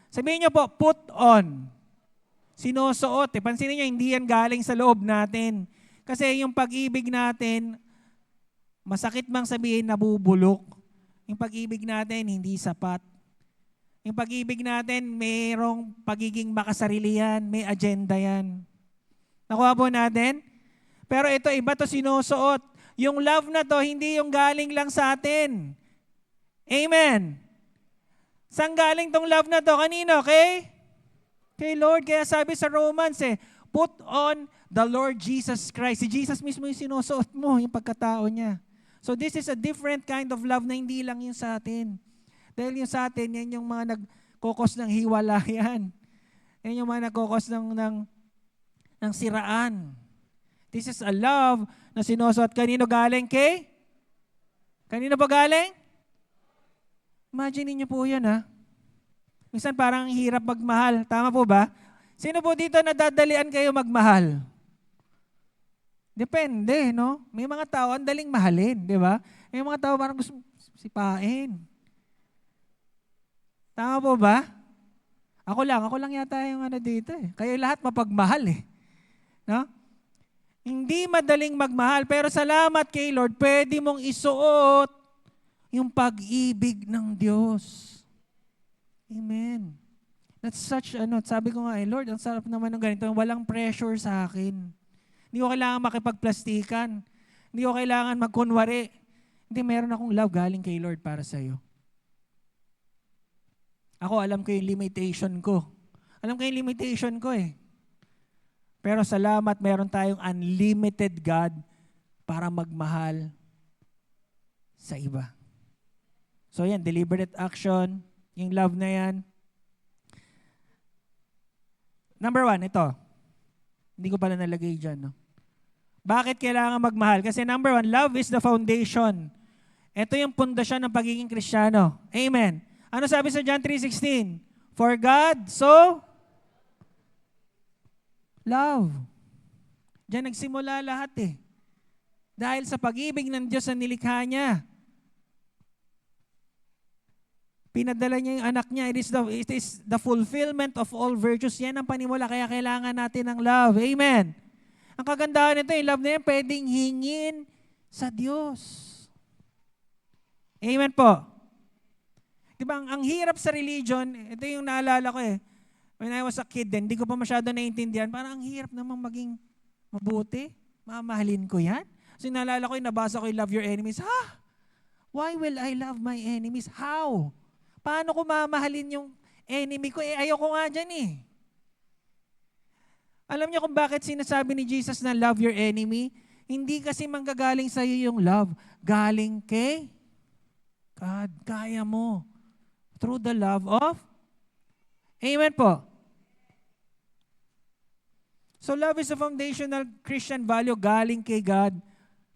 Sabihin nyo po, put on. Sinusuot. Pansinin nyo, hindi yan galing sa loob natin. Kasi yung pag-ibig natin, masakit mang sabihin, nabubulok. Yung pag-ibig natin, hindi sapat. Yung pag-ibig natin, mayroong pagiging makasarili yan, may agenda yan. Nakuha po natin? Pero ito, iba to sinusuot. Yung love na to, hindi yung galing lang sa atin. Amen. Saan galing tong love na to? Kanino? Kay Lord. Kaya sabi sa Romans put on the Lord Jesus Christ. Si Jesus mismo yung sinusuot mo, yung pagkatao niya. So this is a different kind of love na hindi lang yung sa atin. Dahil yung sa atin, yan yung mga nagkokos ng hiwalayan. Yan yung mga nagkokos ng siraan. This is a love na sinusuot. Kanino galing Kanino pa galing? Imagine niyo po yan ha. Minsan parang hirap magmahal. Tama po ba? Sino po dito nadadalian kayo magmahal? Depende, no? May mga tao ang daling mahalin, di ba? May mga tao parang gusto sipain. Tama po ba? Ako lang yata yung dito eh. Kayo lahat mapagmahal eh. No? Hindi madaling magmahal, pero salamat kay Lord, pwede mong isuot yung pag-ibig ng Diyos. Amen. That's such, sabi ko nga, Lord, ang sarap naman ng ganito, walang pressure sa akin. Hindi ko kailangan makipagplastikan. Hindi ko kailangan magkunwari. Hindi, meron akong love galing kay Lord para sa'yo. Ako, alam ko yung limitation ko. Alam ko yung limitation ko eh. Pero salamat, meron tayong unlimited God para magmahal sa iba. So yan, deliberate action, yung love na yan. Number 1, ito. Hindi ko pala nalagay dyan. No? Bakit kailangan magmahal? Kasi number 1, love is the foundation. Ito yung pundasyon ng pagiging Kristiyano. Amen. Ano sabi sa John 3:16? For God so love. Diyan nagsimula lahat eh. Dahil sa pag-ibig ng Diyos na nilikha niya. Pinadala niya yung anak niya. It is the fulfillment of all virtues. Yan ang panimula. Kaya kailangan natin ng love. Amen. Ang kagandahan nito, yung love na yan, pwedeng hingin sa Diyos. Amen po. Diba, ang hirap sa religion, ito yung naalala ko eh. When I was a kid din, hindi ko pa masyado naiintindihan. Parang ang hirap namang maging mabuti. Mamahalin ko yan. So naalala ko yung nabasa ko yung love your enemies. Why will I love my enemies? How? Paano ko mamahalin yung enemy ko? Ayoko nga dyan eh. Alam niyo kung bakit sinasabi ni Jesus na love your enemy? Hindi kasi manggagaling sa iyo yung love. Galing kay God. Kaya mo. Through the love of Amen po. So love is a foundational Christian value galing kay God.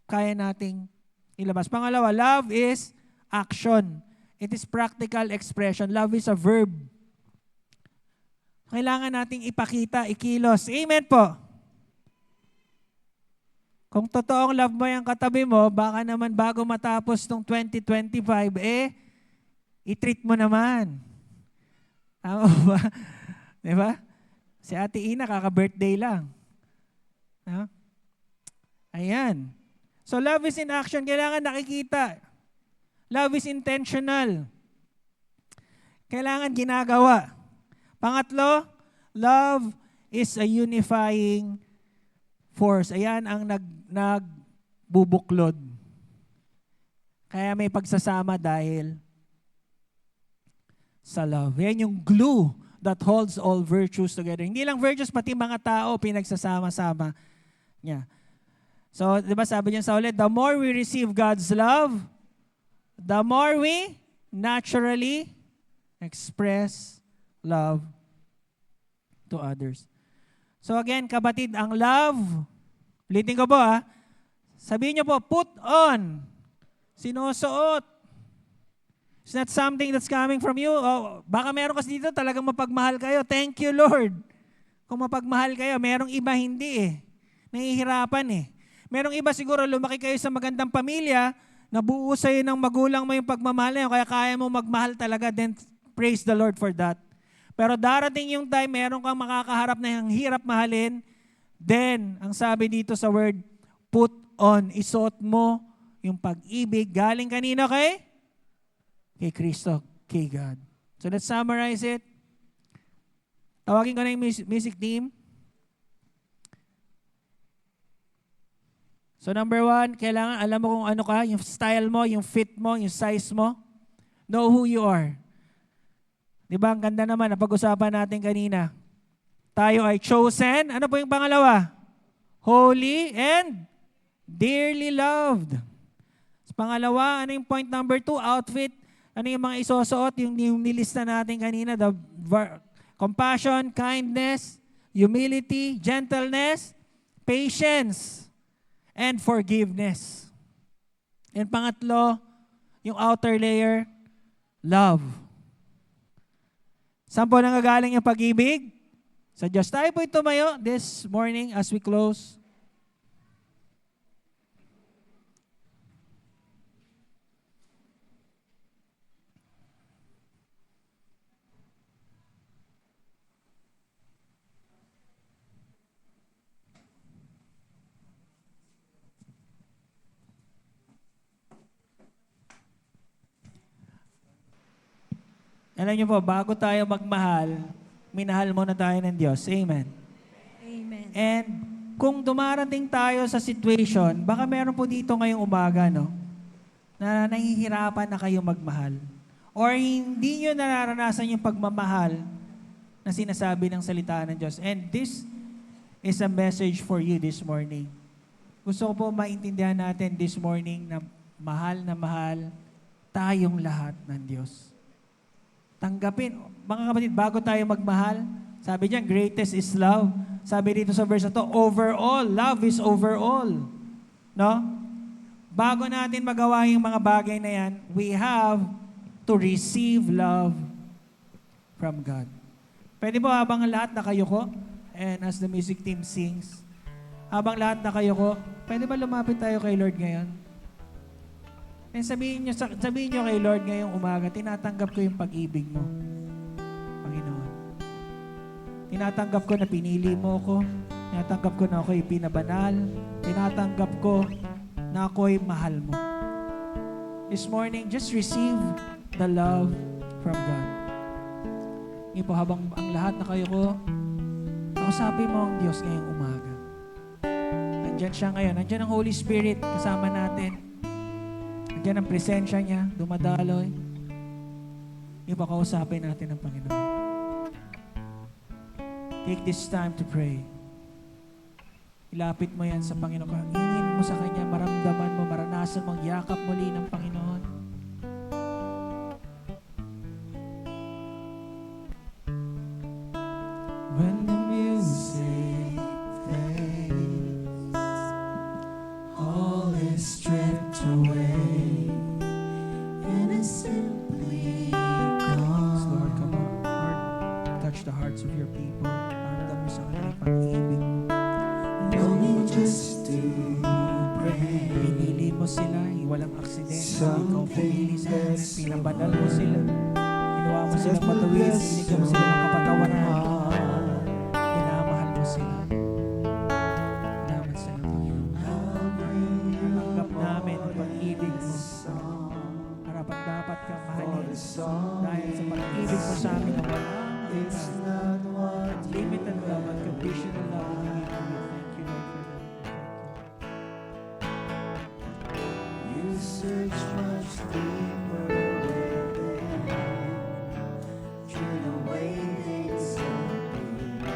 Kaya nating ilabas. Pangalawa, love is action. It is practical expression. Love is a verb. Kailangan nating ipakita, ikilos. Amen po. Kung totoong love mo yung katabi mo, baka naman bago matapos ng 2025, i-treat mo naman. Tama ba? Diba? Si Ate Ina, kaka-birthday lang. Ayan. So love is in action. Kailangan nakikita. Love is intentional. Kailangan ginagawa. Pangatlo, love is a unifying force. Ayan ang nagbubuklod. Kaya may pagsasama dahil sa love. Yan yung glue that holds all virtues together. Hindi lang virtues, pati mga tao pinagsasama-sama niya. So, di ba sabi niya sa ulit, the more we receive God's love, the more we naturally express love to others. So again, kabatid, ang love, ulitin ko po sabihin niyo po, put on, sinusuot. It's not something that's coming from you. Baka meron kasi dito talagang mapagmahal kayo. Thank you, Lord. Kung mapagmahal kayo, merong iba hindi nahihirapan Merong iba siguro lumaki kayo sa magandang pamilya, nabuo sa'yo ng magulang mo yung pagmamahal na yun, kaya kaya mo magmahal talaga, then praise the Lord for that. Pero darating yung time, meron kang makakaharap na yung hirap mahalin, then, ang sabi dito sa word, put on, isuot mo yung pag-ibig, galing kanino kay Kristo, kay God. So let's summarize it. Tawagin ko na yung music team. So number 1, kailangan alam mo kung ano ka, yung style mo, yung fit mo, yung size mo. Know who you are. Diba, ang ganda naman, napag-usapan natin kanina. Tayo ay chosen. Ano po yung pangalawa? Holy and dearly loved. So, pangalawa, ano yung point number 2? Outfit. Ano yung mga isusuot? Yung nilista natin kanina. The compassion, kindness, humility, gentleness, patience, and forgiveness. And pangatlo, yung outer layer, love. Saan po nanggagaling yung pag-ibig? Sa Diyos. Tayo po'y tumayo this morning as we close. Alam niyo po, bago tayo magmahal, minahal muna tayo ng Diyos. Amen. Amen. And kung dumarating tayo sa situation, baka meron po dito ngayong umaga, no? Na nahihirapan na kayo magmahal. Or hindi nyo nararanasan yung pagmamahal na sinasabi ng salita ng Diyos. And this is a message for you this morning. Gusto ko po maintindihan natin this morning na mahal tayong lahat ng Diyos. Tanggapin. Mga kapatid, bago tayo magmahal, sabi diyan, greatest is love. Sabi dito sa verse na to, overall, love is overall. No? Bago natin magawa yung mga bagay na yan, we have to receive love from God. Pwede po habang lahat nakayuko, and as the music team sings, habang lahat nakayuko, pwede ba lumapit tayo kay Lord ngayon? And sabihin nyo kay Lord ngayong umaga, tinatanggap ko yung pag-ibig mo, Panginoon. Tinatanggap ko na pinili mo ko. Tinatanggap ko na ako'y pinabanal. Tinatanggap ko na ako'y mahal mo. This morning, just receive the love from God. Ngayon po, habang ang lahat na kayo ko, kausapin mo ang Diyos ngayong umaga. Nandyan siya ngayon. Nandyan ang Holy Spirit kasama natin. Nandiyan ang presensya niya, dumadaloy. Yung pakausapin natin ang Panginoon. Take this time to pray. Ilapit mo yan sa Panginoon. Hingin mo sa Kanya, maramdaman mo, maranasan mong yakap muli ng Panginoon. When the music fades, all is stripped away, and it's simply Yes, Lord, come gone. on. Lord, touch the hearts of your people. Maramdam mo sa kanila yung pag-ibig mo. Longing just to pray. Pinili mo sila, walang aksidente. Ikaw pinili sila, pinabanal mo sila. Ginawa mo silang matuwid, binigyan mo sila ng kapatawaran. Minamahal mo sila. Salamat sa iyo, Panginoon. Tanggap namin ang pag-ibig mo. Harapat dapat kang mahalin. Dahil sa pag-ibig mo sa amin na walang It's not what limited love and conditional love na hingin mo. Thank you, Lord, for that. you search much deeper within. Through the way things can be,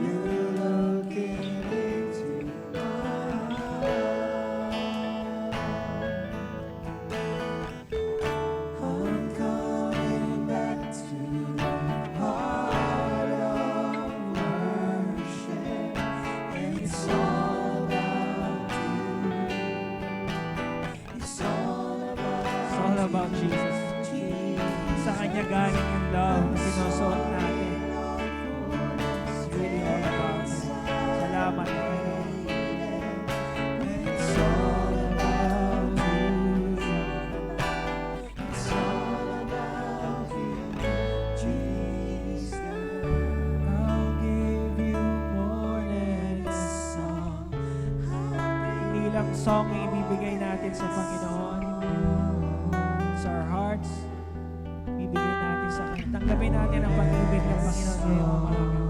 you're looking into my heart. I'm coming back to the heart of worship, and it's all about you. It's all about It's all about Jesus. Sa Kanya galing yung love na sinusuot natin. It's really all about Him. Salamat, Panginoon. It's all about you. It's all about you, Jesus. I'll give you more than a song. Hindi lang song yung ibibigay natin sa Panginoon. It's our hearts. Ibibigay natin sa Kanya. Tanggapin natin ang pag-ibig ng Panginoon ngayong umaga.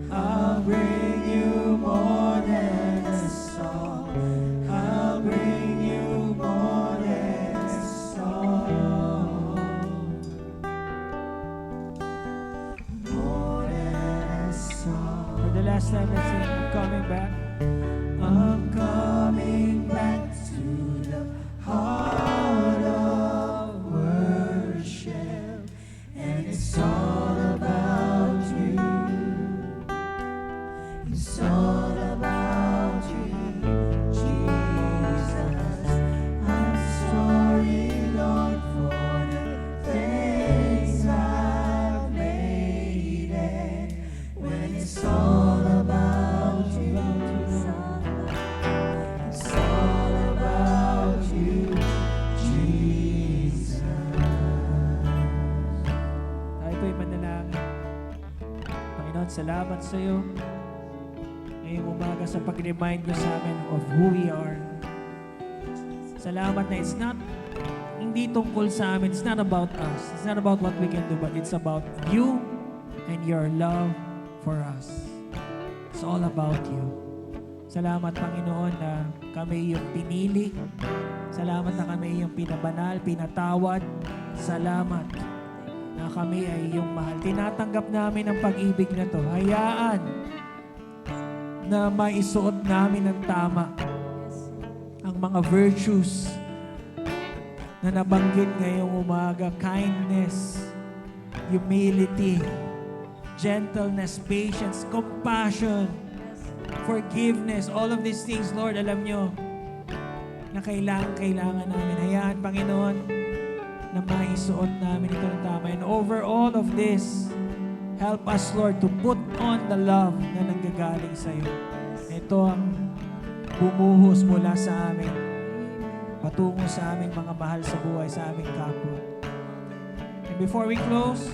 I'll bring you more than a song. I'll bring you more than a song. More than a song. For the last time, let's sing, I'm coming back. I'm coming back to the heart of worship, and it's all about you. It's all about you, Jesus. I'm sorry, Lord, for the things I salamat sa iyo. Ngayong umaga sa pag-remind mo sa amin of who we are. Salamat na hindi tungkol sa amin. It's not about us. It's not about what we can do, but it's about you and your love for us. It's all about you. Salamat, Panginoon, na kami yung pinili. Salamat na kami yung pinabanal, pinatawad. Salamat na kami ay yung mahal. Tinatanggap namin ang pag-ibig na to. Hayaan na maisuot namin ng tama ang mga virtues na nabanggit ngayong umaga. Kindness, humility, gentleness, patience, compassion, forgiveness, all of these things, Lord, alam nyo, na kailangan namin. Hayaan, Panginoon, na maisuot namin ito ng tama. And over all of this, help us, Lord, to put on the love na nanggagaling sa iyo. Ito ang bumuhos mula sa amin, patungo sa aming mga mahal sa buhay, sa aming kapwa. And before we close,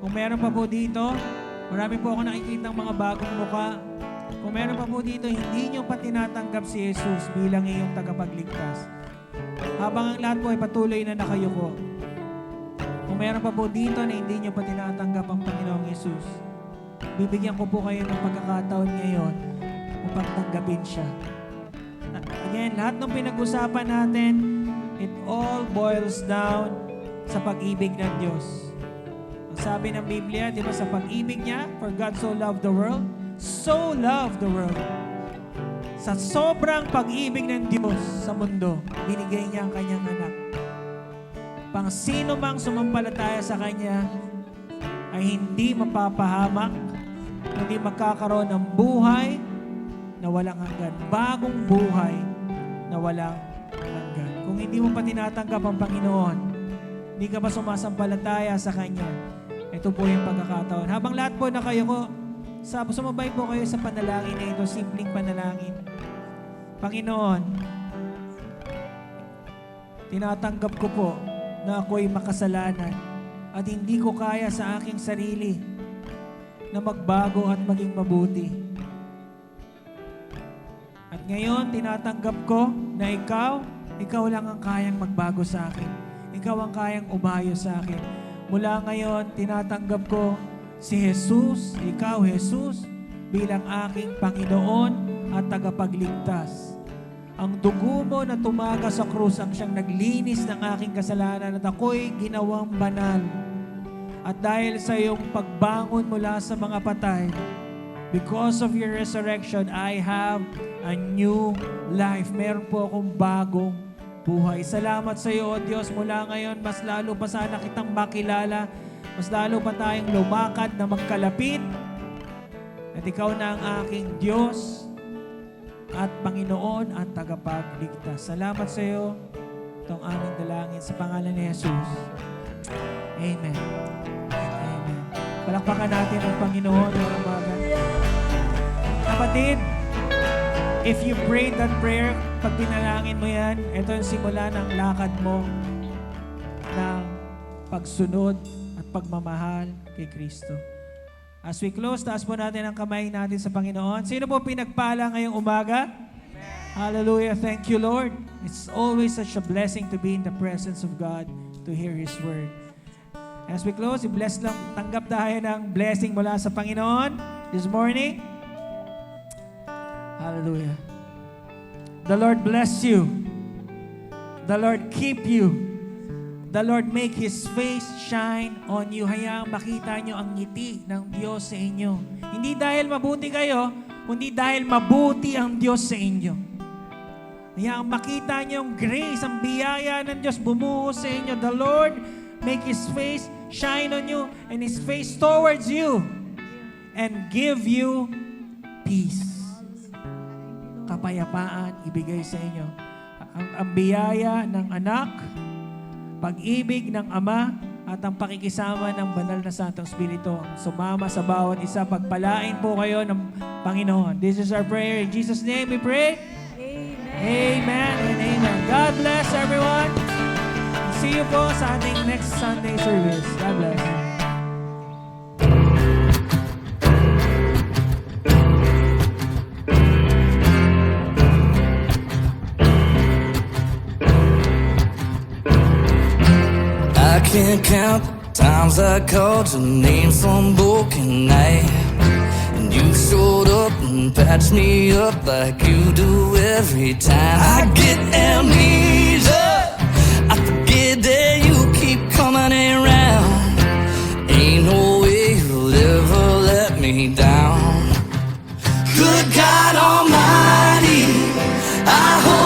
kung meron pa po dito, marami po ako nakikitang mga bagong muka. Kung meron pa po dito, hindi nyo pa tinatanggap si Jesus bilang iyong tagapagligtas. Habang ang lahat po ay patuloy na nakayuko. Kung meron pa po dito na hindi nyo pa tinatanggap ang Panginoong Jesus, bibigyan ko po kayo ng pagkakataon ngayon upang tanggapin siya. Again, lahat ng pinag-usapan natin, it all boils down sa pag-ibig ng Diyos. Ang sabi ng Biblia, di ba, sa pag-ibig niya, for God so loved the world, so loved the world. Sa sobrang pag-ibig ng Diyos sa mundo, binigay niya ang kanyang anak. Pang sino mang sumampalataya sa Kanya ay hindi mapapahamak, hindi magkakaroon ng buhay na walang hanggan. Bagong buhay na walang hanggan. Kung hindi mo pa tinatanggap ang Panginoon, hindi ka pa sumasampalataya sa Kanya, ito po yung pagkakataon. Habang lahat po na kayo ko, sumabay po kayo sa panalangin na ito, simpleng panalangin. Panginoon, tinatanggap ko po na ako'y makasalanan at hindi ko kaya sa aking sarili na magbago at maging mabuti. At ngayon, tinatanggap ko na ikaw lang ang kayang magbago sa akin. Ikaw ang kayang umayo sa akin. Mula ngayon, tinatanggap ko si Jesus, ikaw, Jesus, bilang aking Panginoon at tagapagligtas. Ang dugo mo na tumaga sa krus ang siyang naglinis ng aking kasalanan at ako'y ginawang banal. At dahil sa iyong pagbangon mula sa mga patay, because of your resurrection, I have a new life. Meron po akong bagong buhay. Salamat sa iyo, O Diyos. Mula ngayon, mas lalo pa sana kitang makilala. Mas lalo pa tayong lumakad na magkalapit. At ikaw na ang aking Diyos at Panginoon at tagapagligtas. Salamat sa iyo. Itong aming dalangin sa pangalan ni Jesus. Amen. Amen. Palakpakan natin ang Panginoon ng umaga. Kapatid, if you prayed that prayer, pag pinalangin mo yan, ito yung simula ng lakad mo ng pagsunod at pagmamahal kay Kristo. As we close, taas po natin ang kamay natin sa Panginoon. Sino po pinagpala ngayong umaga? Amen. Hallelujah. Thank you, Lord. It's always such a blessing to be in the presence of God, to hear His Word. As we close, i-bless lang, tanggap tayo ng blessing mula sa Panginoon this morning. Hallelujah. The Lord bless you. The Lord keep you. The Lord make His face shine on you. Hayaang makita nyo ang ngiti ng Diyos sa inyo. Hindi dahil mabuti kayo, kundi dahil mabuti ang Diyos sa inyo. Hayaang makita nyo ang grace, ang biyaya ng Diyos bumuhos sa inyo. The Lord make His face shine on you and His face towards you and give you peace. Kapayapaan ibigay sa inyo. Ang biyaya ng anak, pag-ibig ng Ama, at ang pakikisama ng banal na Santong Espiritu sumama sa bawat isa. Pagpalain po kayo ng Panginoon. This is our prayer. In Jesus' name we pray. Amen. Amen and amen. God bless everyone. See you po sa ating next Sunday service. God bless. can't count the times I called your name some broken night, and you showed up and patched me up like you do every time. I get amnesia, I forget that you keep coming around. Ain't no way you'll ever let me down. Good God Almighty, I hope